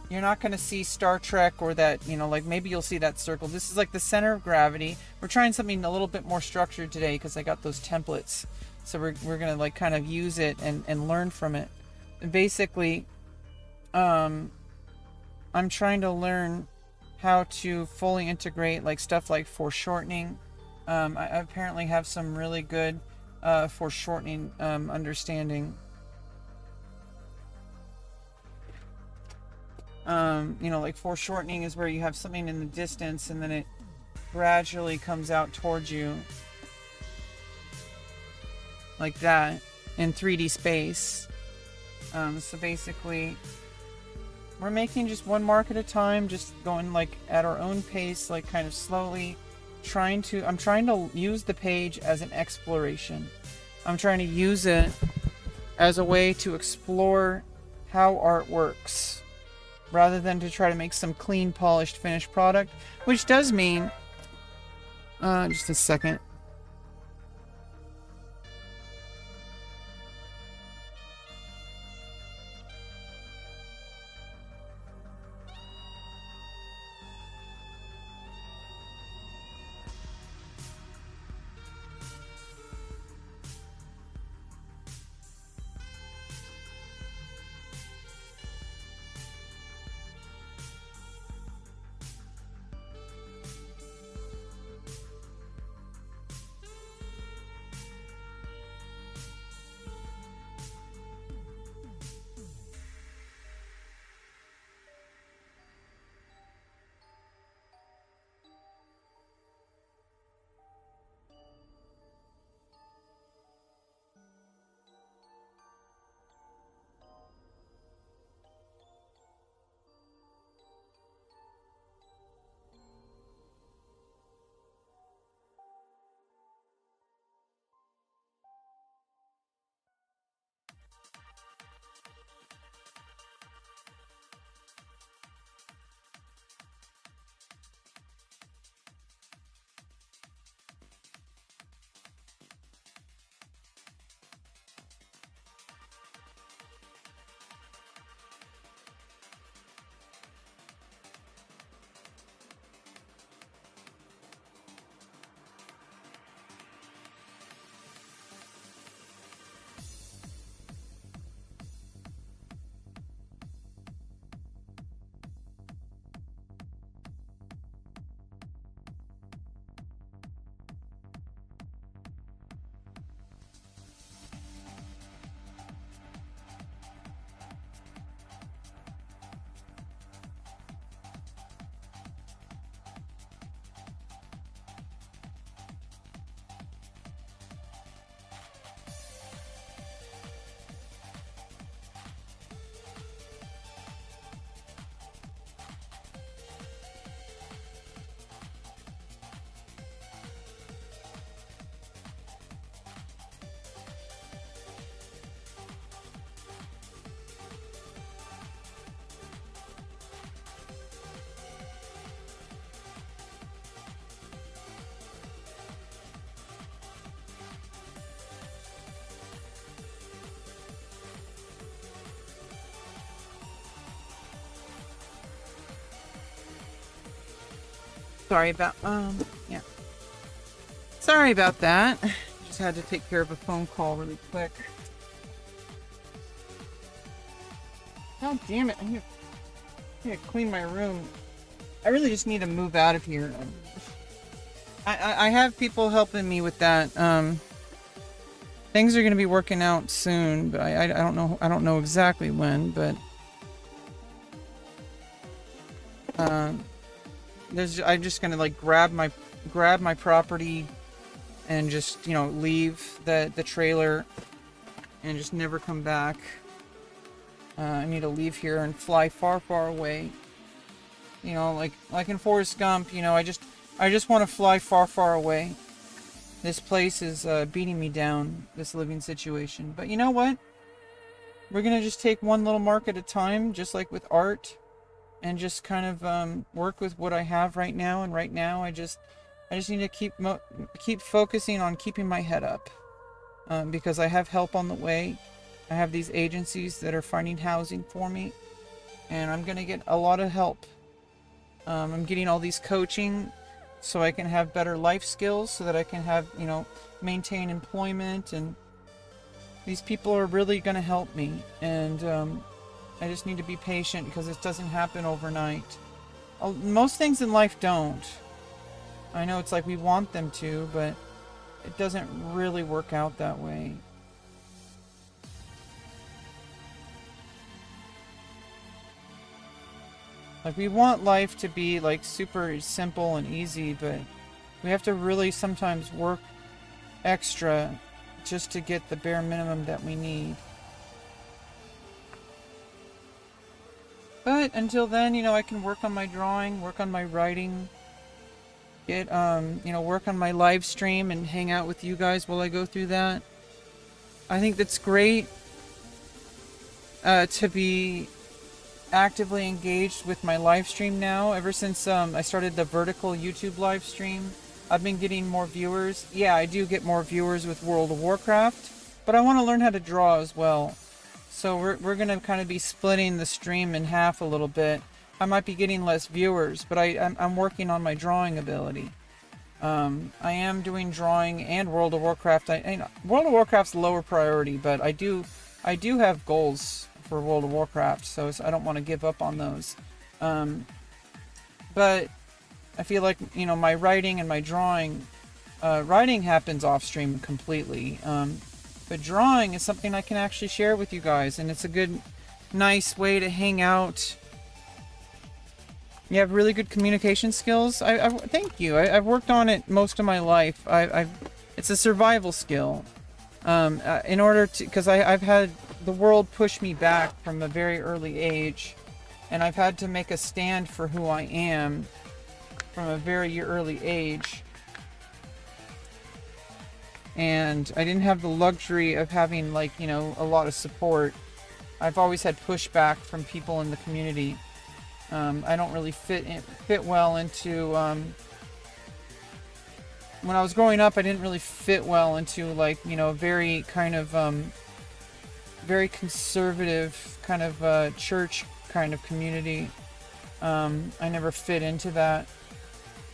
You're not going to see Star Trek or that, like maybe you'll see that circle. This is like the center of gravity. We're trying something a little bit more structured today because I got those templates. So we're going to like kind of use it and learn from it. And basically, I'm trying to learn how to fully integrate like stuff like foreshortening. I apparently have some really good foreshortening understanding. Like foreshortening is where you have something in the distance and then it gradually comes out towards you. Like that in 3D space. So basically, we're making just one mark at a time, just going like at our own pace, like kind of slowly I'm trying to use the page as an exploration. I'm trying to use it as a way to explore how art works, rather than to try to make some clean, polished, finished product, which does mean, just a second. Sorry about, yeah. Sorry about that. Just had to take care of a phone call really quick. God damn it. I need to clean my room. I really just need to move out of here. I have people helping me with that. Things are going to be working out soon, but I don't know exactly when, but I'm just going to like grab my property and just, you know, leave the trailer and just never come back. I need to leave here and fly far, far away. You know, like in Forrest Gump, you know, I just want to fly far, far away. This place is beating me down, this living situation. But you know what? We're going to just take one little mark at a time, just like with art, and just kind of work with what I have right now. And right now, I just need to keep focusing on keeping my head up, because I have help on the way. I have these agencies that are finding housing for me, and I'm going to get a lot of help. I'm getting all these coaching so I can have better life skills, so that I can have, you know, maintain employment, and these people are really going to help me. And I just need to be patient, because it doesn't happen overnight. Most things in life don't. I know it's like we want them to, but it doesn't really work out that way. Like, we want life to be like super simple and easy, but we have to really sometimes work extra just to get the bare minimum that we need. But until then, you know, I can work on my drawing, work on my writing, get, you know, work on my live stream and hang out with you guys while I go through that. I think that's great to be actively engaged with my live stream now. Ever since I started the vertical YouTube live stream, I've been getting more viewers. Yeah, I do get more viewers with World of Warcraft, but I want to learn how to draw as well. So we're going to kind of be splitting the stream in half a little bit. I might be getting less viewers, but I'm working on my drawing ability. I am doing drawing and World of Warcraft. World of Warcraft's lower priority, but I do have goals for World of Warcraft, so I don't want to give up on those. But I feel like, you know, my writing and my drawing, writing happens off stream completely. But drawing is something I can actually share with you guys, and it's a good, nice way to hang out. You have really good communication skills. Thank you. I've worked on it most of my life. It's a survival skill. In order to, because I've had the world push me back from a very early age, and I've had to make a stand for who I am from a very early age. And I didn't have the luxury of having, like, you know, a lot of support. I've always had pushback from people in the community. I don't really fit well into, when I was growing up, I didn't really fit well into, like, you know, very kind of, very conservative kind of, church kind of community. I never fit into that.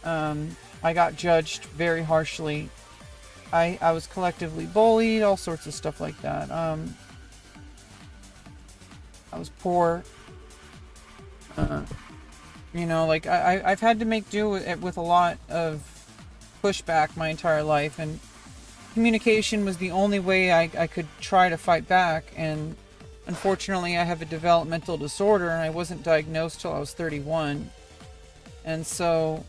I got judged very harshly. I was collectively bullied, all sorts of stuff like that. I was poor. You know, like, I've had to make do with a lot of pushback my entire life, and communication was the only way I could try to fight back. And unfortunately, I have a developmental disorder, and I wasn't diagnosed till I was 31. And so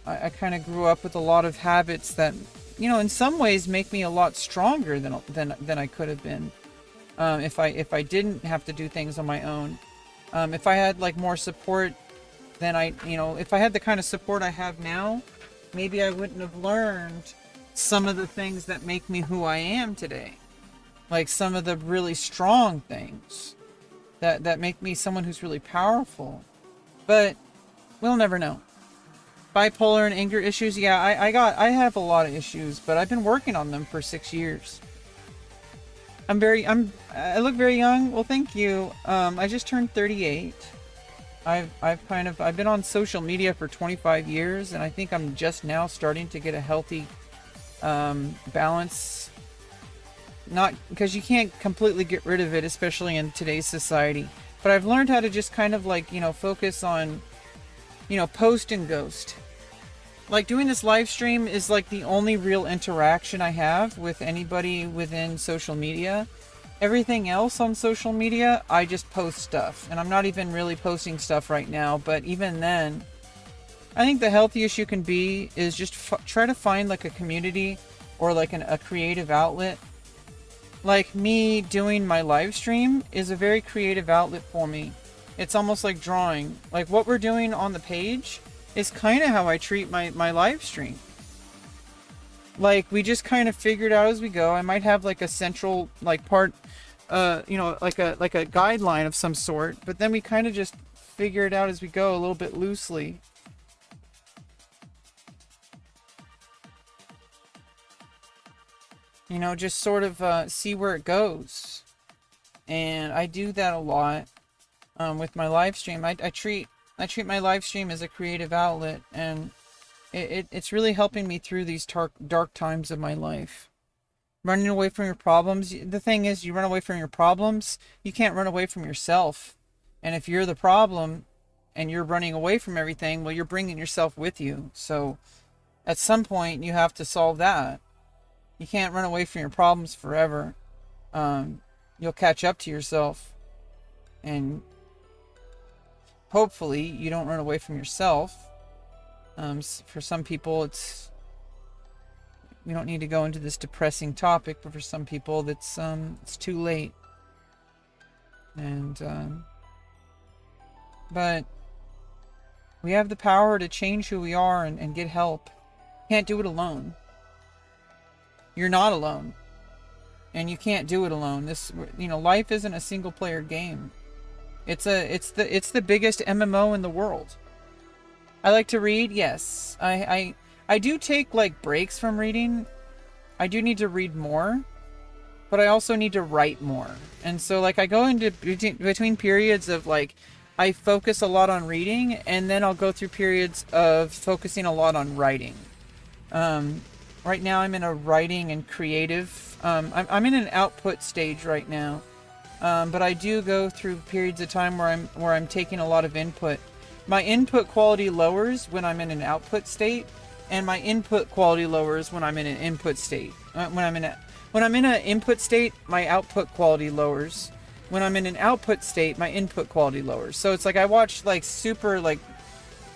I kind of grew up with a lot of habits that, you know, in some ways make me a lot stronger than I could have been, if I didn't have to do things on my own. If I had, like, more support than if I had the kind of support I have now, maybe I wouldn't have learned some of the things that make me who I am today. Like, some of the really strong things that make me someone who's really powerful. But we'll never know. Bipolar and anger issues, yeah, I have a lot of issues, but I've been working on them for 6 years. I look very young. Well, thank you. I just turned 38. I've been on social media for 25 years, and I think I'm just now starting to get a healthy balance. Not because you can't completely get rid of it, especially in today's society. But I've learned how to just kind of like, focus on, post and ghost. Like doing this live stream is like the only real interaction I have with anybody within social media. Everything else on social media, I just post stuff. And I'm not even really posting stuff right now. But even then, I think the healthiest you can be is just try to find like a community or like a creative outlet. Like me doing my live stream is a very creative outlet for me. It's almost like drawing. Like what we're doing on the page is kind of how I treat my live stream. Like we just kind of figured out as we go. I might have like a central like part, like a guideline of some sort, but then we kind of just figure it out as we go a little bit loosely. Just sort of see where it goes. And I do that a lot with my live stream. I treat my live stream as a creative outlet, and it's really helping me through these dark times of my life. Running away from your problems. The thing is, you run away from your problems, you can't run away from yourself. And if you're the problem and you're running away from everything, well, you're bringing yourself with you. So at some point, you have to solve that. You can't run away from your problems forever. You'll catch up to yourself. And hopefully you don't run away from yourself. For some people, we don't need to go into this depressing topic, but for some people, it's too late. And, but we have the power to change who we are and get help. Can't do it alone. You're not alone, and you can't do it alone. Life isn't a single player game. It's the biggest MMO in the world. I like to read. Yes, I do take like breaks from reading. I do need to read more, but I also need to write more. And so like I go into between periods of like I focus a lot on reading, and then I'll go through periods of focusing a lot on writing. Right now I'm in a writing and creative, I'm in an output stage right now. But I do go through periods of time where I'm taking a lot of input. My input quality lowers when I'm in an output state, and my input quality lowers when I'm in an input state. When I'm in an input state, my output quality lowers. When I'm in an output state, my input quality lowers. So it's like I watch like super like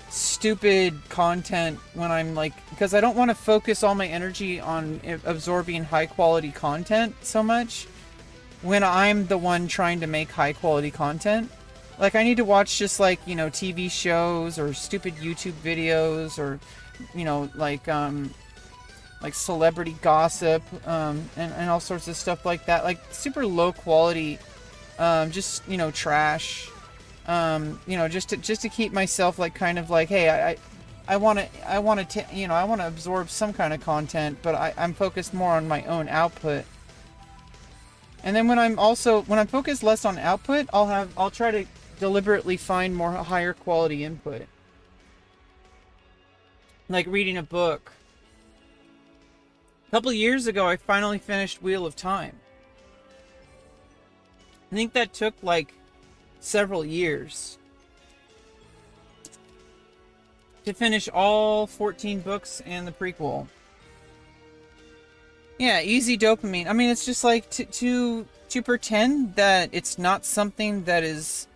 stupid content when I'm like, because I don't want to focus all my energy on absorbing high quality content so much when I'm the one trying to make high quality content. Like I need to watch just like, TV shows or stupid YouTube videos or, like celebrity gossip, and all sorts of stuff like that. Like super low quality, just, trash. Just to keep myself like kind of like, hey, I want to absorb some kind of content, but I'm focused more on my own output. And then when I'm focused less on output, I'll try to deliberately find more higher quality input. Like reading a book. A couple of years ago, I finally finished Wheel of Time. I think that took like several years to finish all 14 books and the prequel. Yeah, easy dopamine. I mean, it's just like to pretend that it's not something that is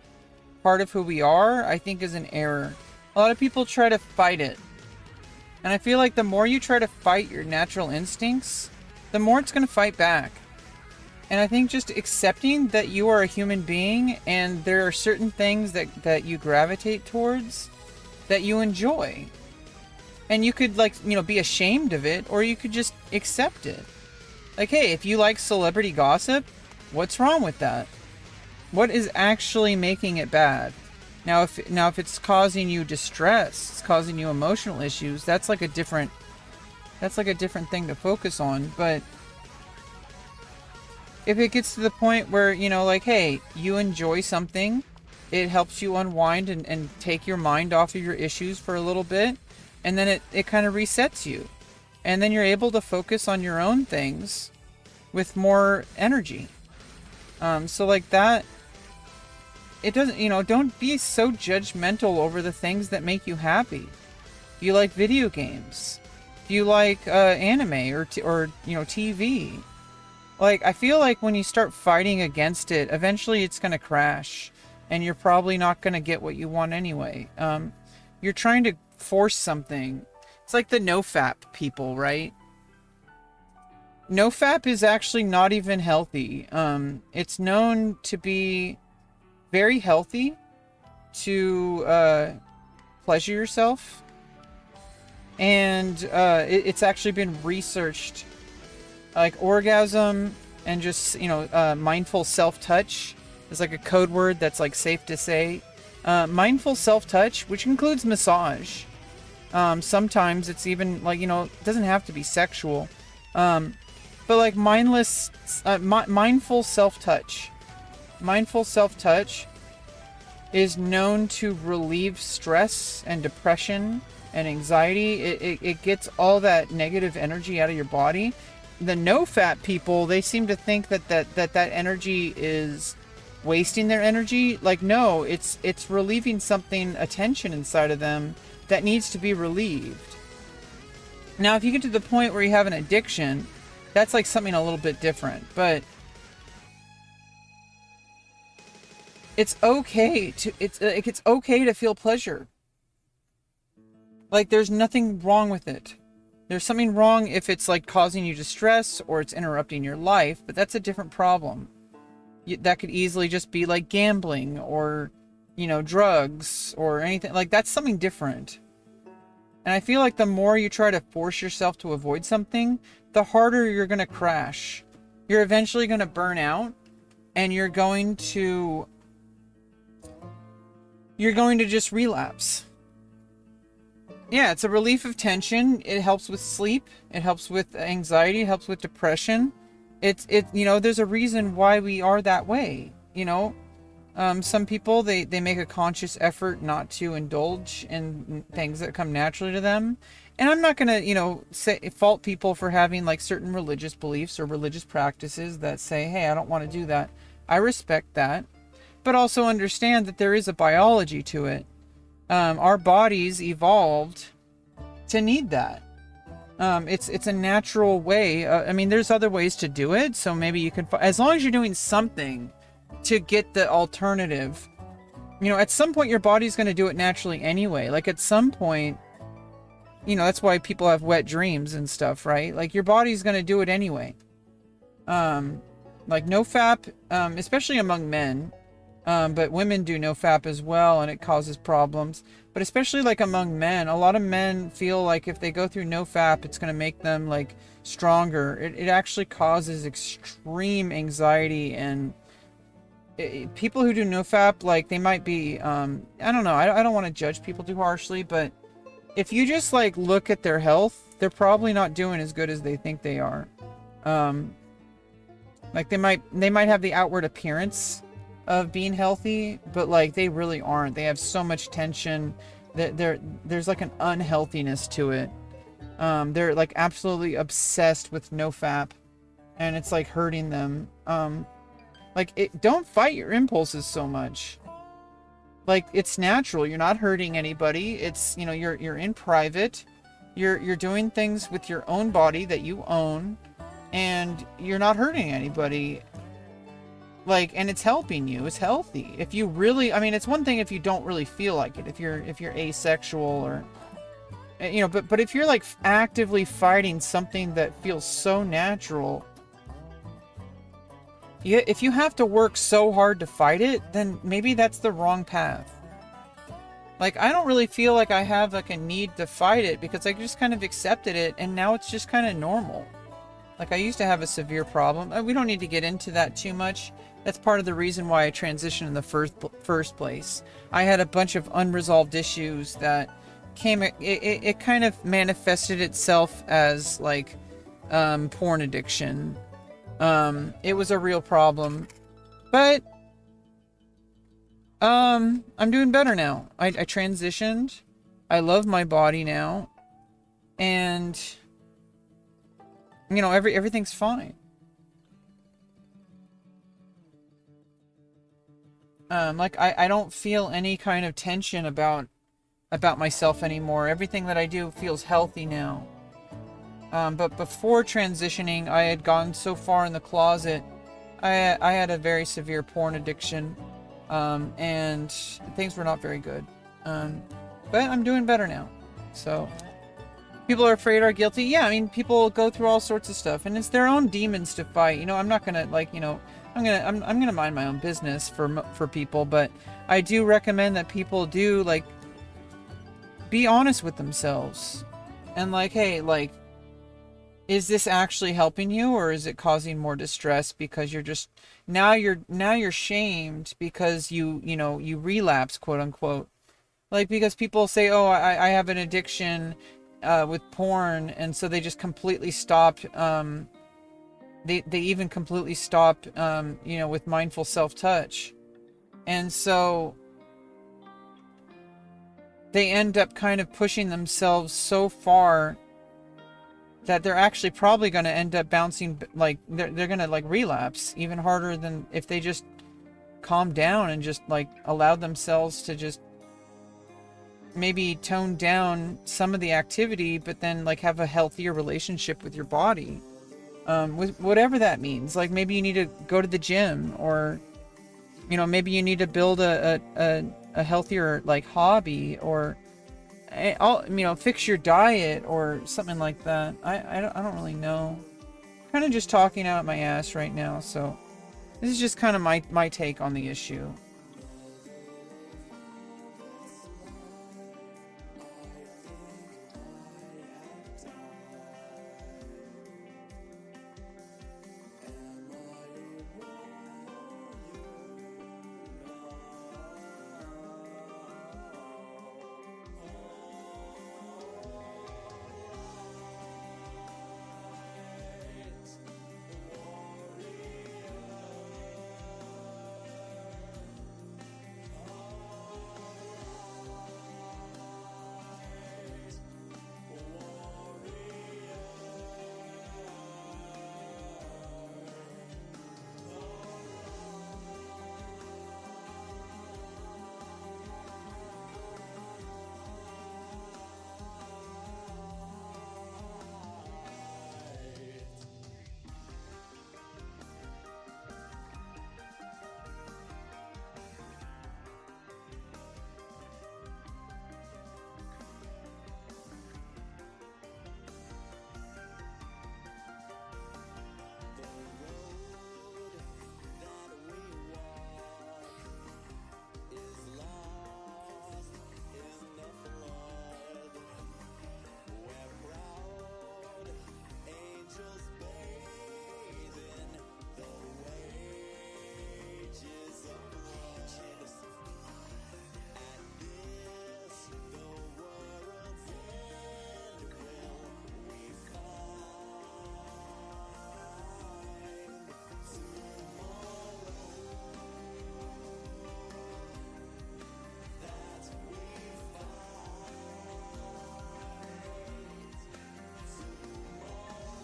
part of who we are, I think is an error. A lot of people try to fight it. And I feel like the more you try to fight your natural instincts, the more it's going to fight back. And I think just accepting that you are a human being and there are certain things that you gravitate towards that you enjoy. And you could be ashamed of it, or you could just accept it. Like, hey, if you like celebrity gossip, what's wrong with that? What is actually making it bad? Now if it's causing you distress, it's causing you emotional issues, that's like a different thing to focus on. But if it gets to the point where, like, hey, you enjoy something it helps you unwind and take your mind off of your issues for a little bit, and then it kind of resets you, and then you're able to focus on your own things with more energy. So like that, it doesn't, don't be so judgmental over the things that make you happy. If you like video games, if you like anime or TV, like, I feel like when you start fighting against it, eventually it's going to crash, and you're probably not going to get what you want anyway. You're trying to force something. It's like the nofap people, right? Nofap is actually not even healthy. It's known to be very healthy to pleasure yourself, and it's actually been researched. Like orgasm and just mindful self-touch is like a code word that's like safe to say. Mindful self-touch, which includes massage. Sometimes it's even like, it doesn't have to be sexual, but like mindful self-touch. Mindful self-touch is known to relieve stress and depression and anxiety. It gets all that negative energy out of your body. The no-fat people, they seem to think that energy is wasting their energy. Like, no, it's relieving something, a tension inside of them that needs to be relieved. Now, if you get to the point where you have an addiction, that's like something a little bit different. But it's okay to feel pleasure. Like, there's nothing wrong with it. There's something wrong if it's like causing you distress or it's interrupting your life, but that's a different problem. That could easily just be like gambling or, drugs or anything. Like, that's something different. And I feel like the more you try to force yourself to avoid something, the harder you're going to crash. You're eventually going to burn out, and you're going to just relapse. Yeah, it's a relief of tension. It helps with sleep. It helps with anxiety. It helps with depression. There's a reason why we are that way. Some people, they make a conscious effort not to indulge in things that come naturally to them. And I'm not going to, fault people for having like certain religious beliefs or religious practices that say, hey, I don't want to do that. I respect that. But also understand that there is a biology to it. Our bodies evolved to need that. It's a natural way. There's other ways to do it. So maybe you can, as long as you're doing something to get the alternative, at some point your body's going to do it naturally anyway. Like at some point, that's why people have wet dreams and stuff, right? Like your body's going to do it anyway. Like nofap, especially among men. But women do nofap as well, and it causes problems. But especially like among men, a lot of men feel like if they go through nofap, it's going to make them like stronger. It actually causes extreme anxiety, and people who do nofap, like they might be, I don't know. I don't want to judge people too harshly, but if you just like look at their health, they're probably not doing as good as they think they are. Like they might have the outward appearance of being healthy, but like they really aren't. They have so much tension that there's like an unhealthiness to it. They're like absolutely obsessed with nofap, and it's like hurting them. Don't fight your impulses so much. Like it's natural. You're not hurting anybody. It's, you're in private. You're doing things with your own body that you own, and you're not hurting anybody. Like, and it's helping you. It's healthy. If you really, it's one thing if you don't really feel like it, if you're asexual or, but if you're like actively fighting something that feels so natural, if you have to work so hard to fight it, then maybe that's the wrong path. Like, I don't really feel like I have like a need to fight it because I just kind of accepted it, and now it's just kind of normal. Like, I used to have a severe problem. We don't need to get into that too much. That's part of the reason why I transitioned in the first place. I had a bunch of unresolved issues that it kind of manifested itself as like porn addiction. It was a real problem, but I'm doing better now. I transitioned. I love my body now. And, you know, everything's fine. Like, I don't feel any kind of tension about myself anymore. Everything that I do feels healthy now. But before transitioning, I had gone so far in the closet. I had a very severe porn addiction, and things were not very good. But I'm doing better now. So, people are afraid are guilty. Yeah, I mean, people go through all sorts of stuff, and it's their own demons to fight. You know, I'm not gonna like, you know, I'm gonna mind my own business for people, but I do recommend that people do like be honest with themselves, and like, hey, like, is this actually helping you, or is it causing more distress because you're just now you're shamed because you relapse, quote unquote. Like, because people say, oh, I have an addiction with porn, and so they just completely stop. They even completely stop with mindful self-touch, and so they end up kind of pushing themselves so far that they're actually probably going to end up bouncing, like they're going to like relapse even harder than if they just calm down and just like allow themselves to just maybe tone down some of the activity, but then like have a healthier relationship with your body, with whatever that means. Like, maybe you need to go to the gym, or maybe you need to build a healthier like hobby, or fix your diet or something like that. I don't really know. Kind of just talking out my ass right now, so this is just kind of my take on the issue.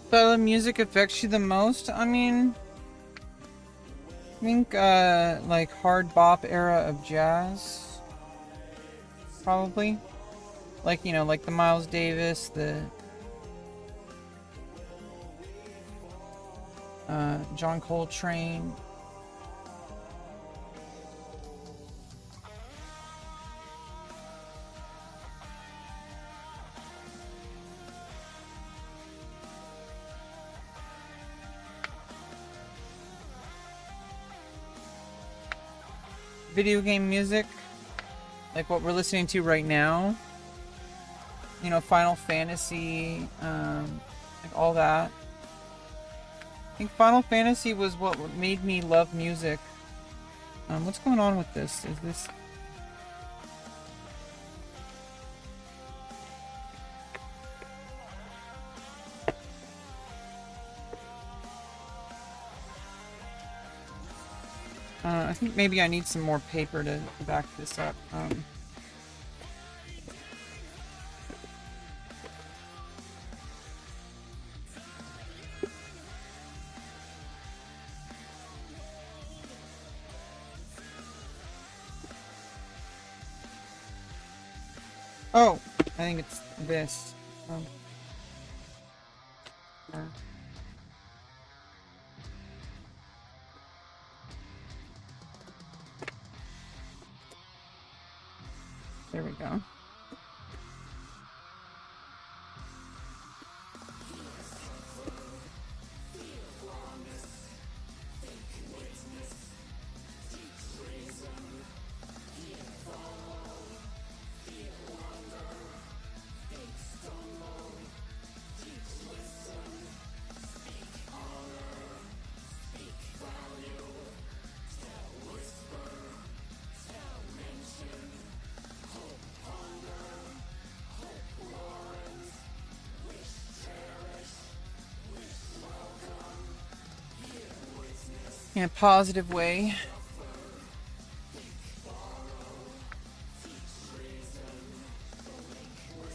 So the music affects you the most? I mean, I think like hard bop era of jazz, probably. Like, like the Miles Davis, the John Coltrane. Video game music, like what we're listening to right now. Final Fantasy, like all that. I think Final Fantasy was what made me love music. What's going on with this? Is this... I think maybe I need some more paper to back this up. Oh, I think it's this. Uh, there we go. In a positive way.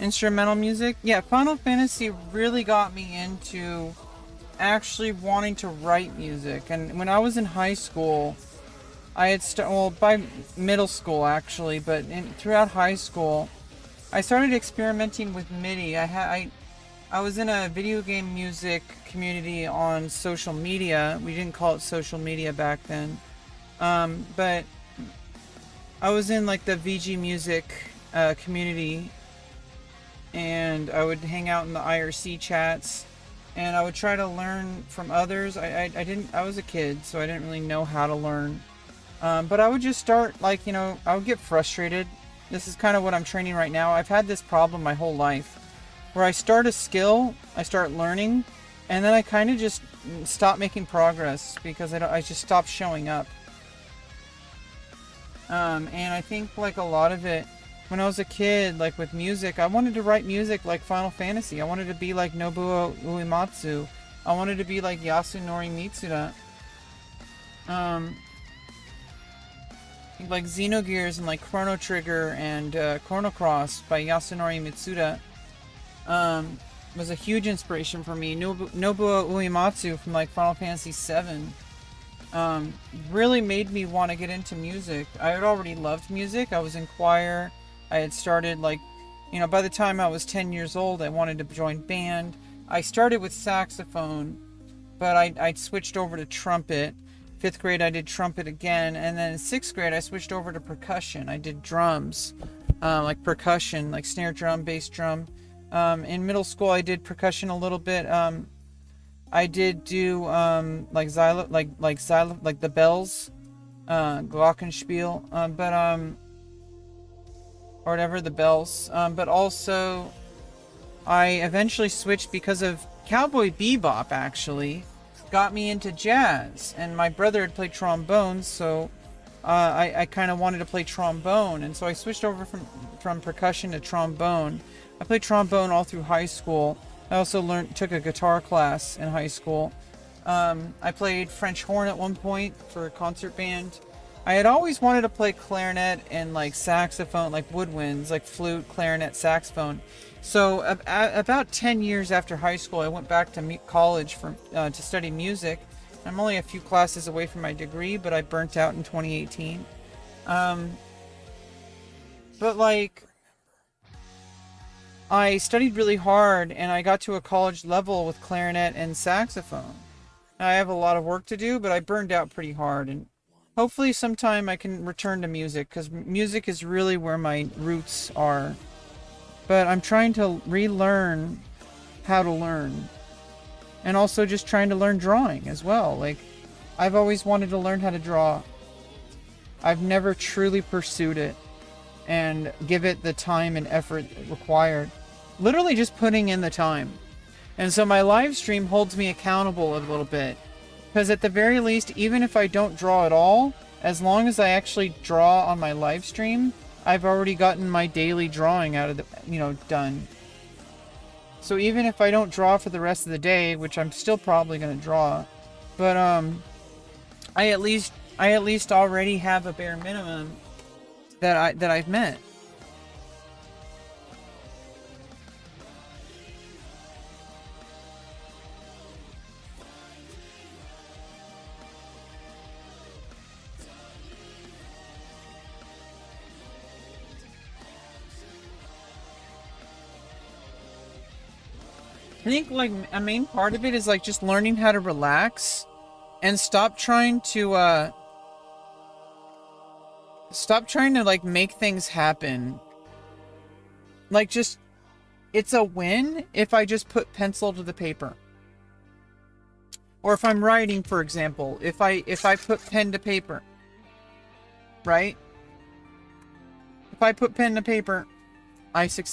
Instrumental music? Yeah, Final Fantasy really got me into actually wanting to write music. And when I was in high school, I had well, by middle school actually, but throughout high school, I started experimenting with MIDI. I was in a video game music community on social media. We didn't call it social media back then. But I was in like the VG music community, and I would hang out in the IRC chats, and I would try to learn from others. I was a kid, so I didn't really know how to learn. But I would just start, like, you know, I would get frustrated. This is kind of what I'm training right now. I've had this problem my whole life, where I start a skill, I start learning, and then I kind of just stop making progress because I just stop showing up. And I think like a lot of it, when I was a kid, like with music, I wanted to write music like Final Fantasy. I wanted to be like Nobuo Uematsu. I wanted to be like Yasunori Mitsuda. Like Xenogears and like Chrono Trigger and Chrono Cross by Yasunori Mitsuda was a huge inspiration for me. Nobuo Uematsu from like Final Fantasy VII really made me want to get into music. I had already loved music. I was in choir. I had started, like, you know, by the time I was 10 years old, I wanted to join band. I started with saxophone, but I switched over to trumpet. 5th grade I did trumpet again, and then in 6th grade I switched over to percussion. I did drums, like percussion, like snare drum, bass drum. In middle school I did percussion a little bit. I did do like the bells, glockenspiel, or whatever, the bells. But also I eventually switched because of Cowboy Bebop. Actually got me into jazz, and my brother had played trombone, so I kind of wanted to play trombone, and so I switched over from percussion to trombone. I played trombone all through high school. I also took a guitar class in high school. I played French horn at one point for a concert band. I had always wanted to play clarinet and like saxophone, like woodwinds, like flute, clarinet, saxophone. So about 10 years after high school, I went back to college to study music. I'm only a few classes away from my degree, but I burnt out in 2018. But like, I studied really hard, and I got to a college level with clarinet and saxophone. I have a lot of work to do, but I burned out pretty hard, and hopefully sometime I can return to music, because music is really where my roots are. But I'm trying to relearn how to learn. And also just trying to learn drawing as well. Like, I've always wanted to learn how to draw. I've never truly pursued it and give it the time and effort required. Literally just putting in the time. And so my live stream holds me accountable a little bit. Because at the very least, even if I don't draw at all, as long as I actually draw on my live stream, I've already gotten my daily drawing out of the, done. So even if I don't draw for the rest of the day, which I'm still probably going to draw, but I at least I at least already have a bare minimum that I've met. I think like a main part of it is like just learning how to relax and stop trying to like make things happen. Like just it's a win if I just put pencil to the paper. Or if I'm writing, for example, if I put pen to paper, right? If I put pen to paper, I succeed.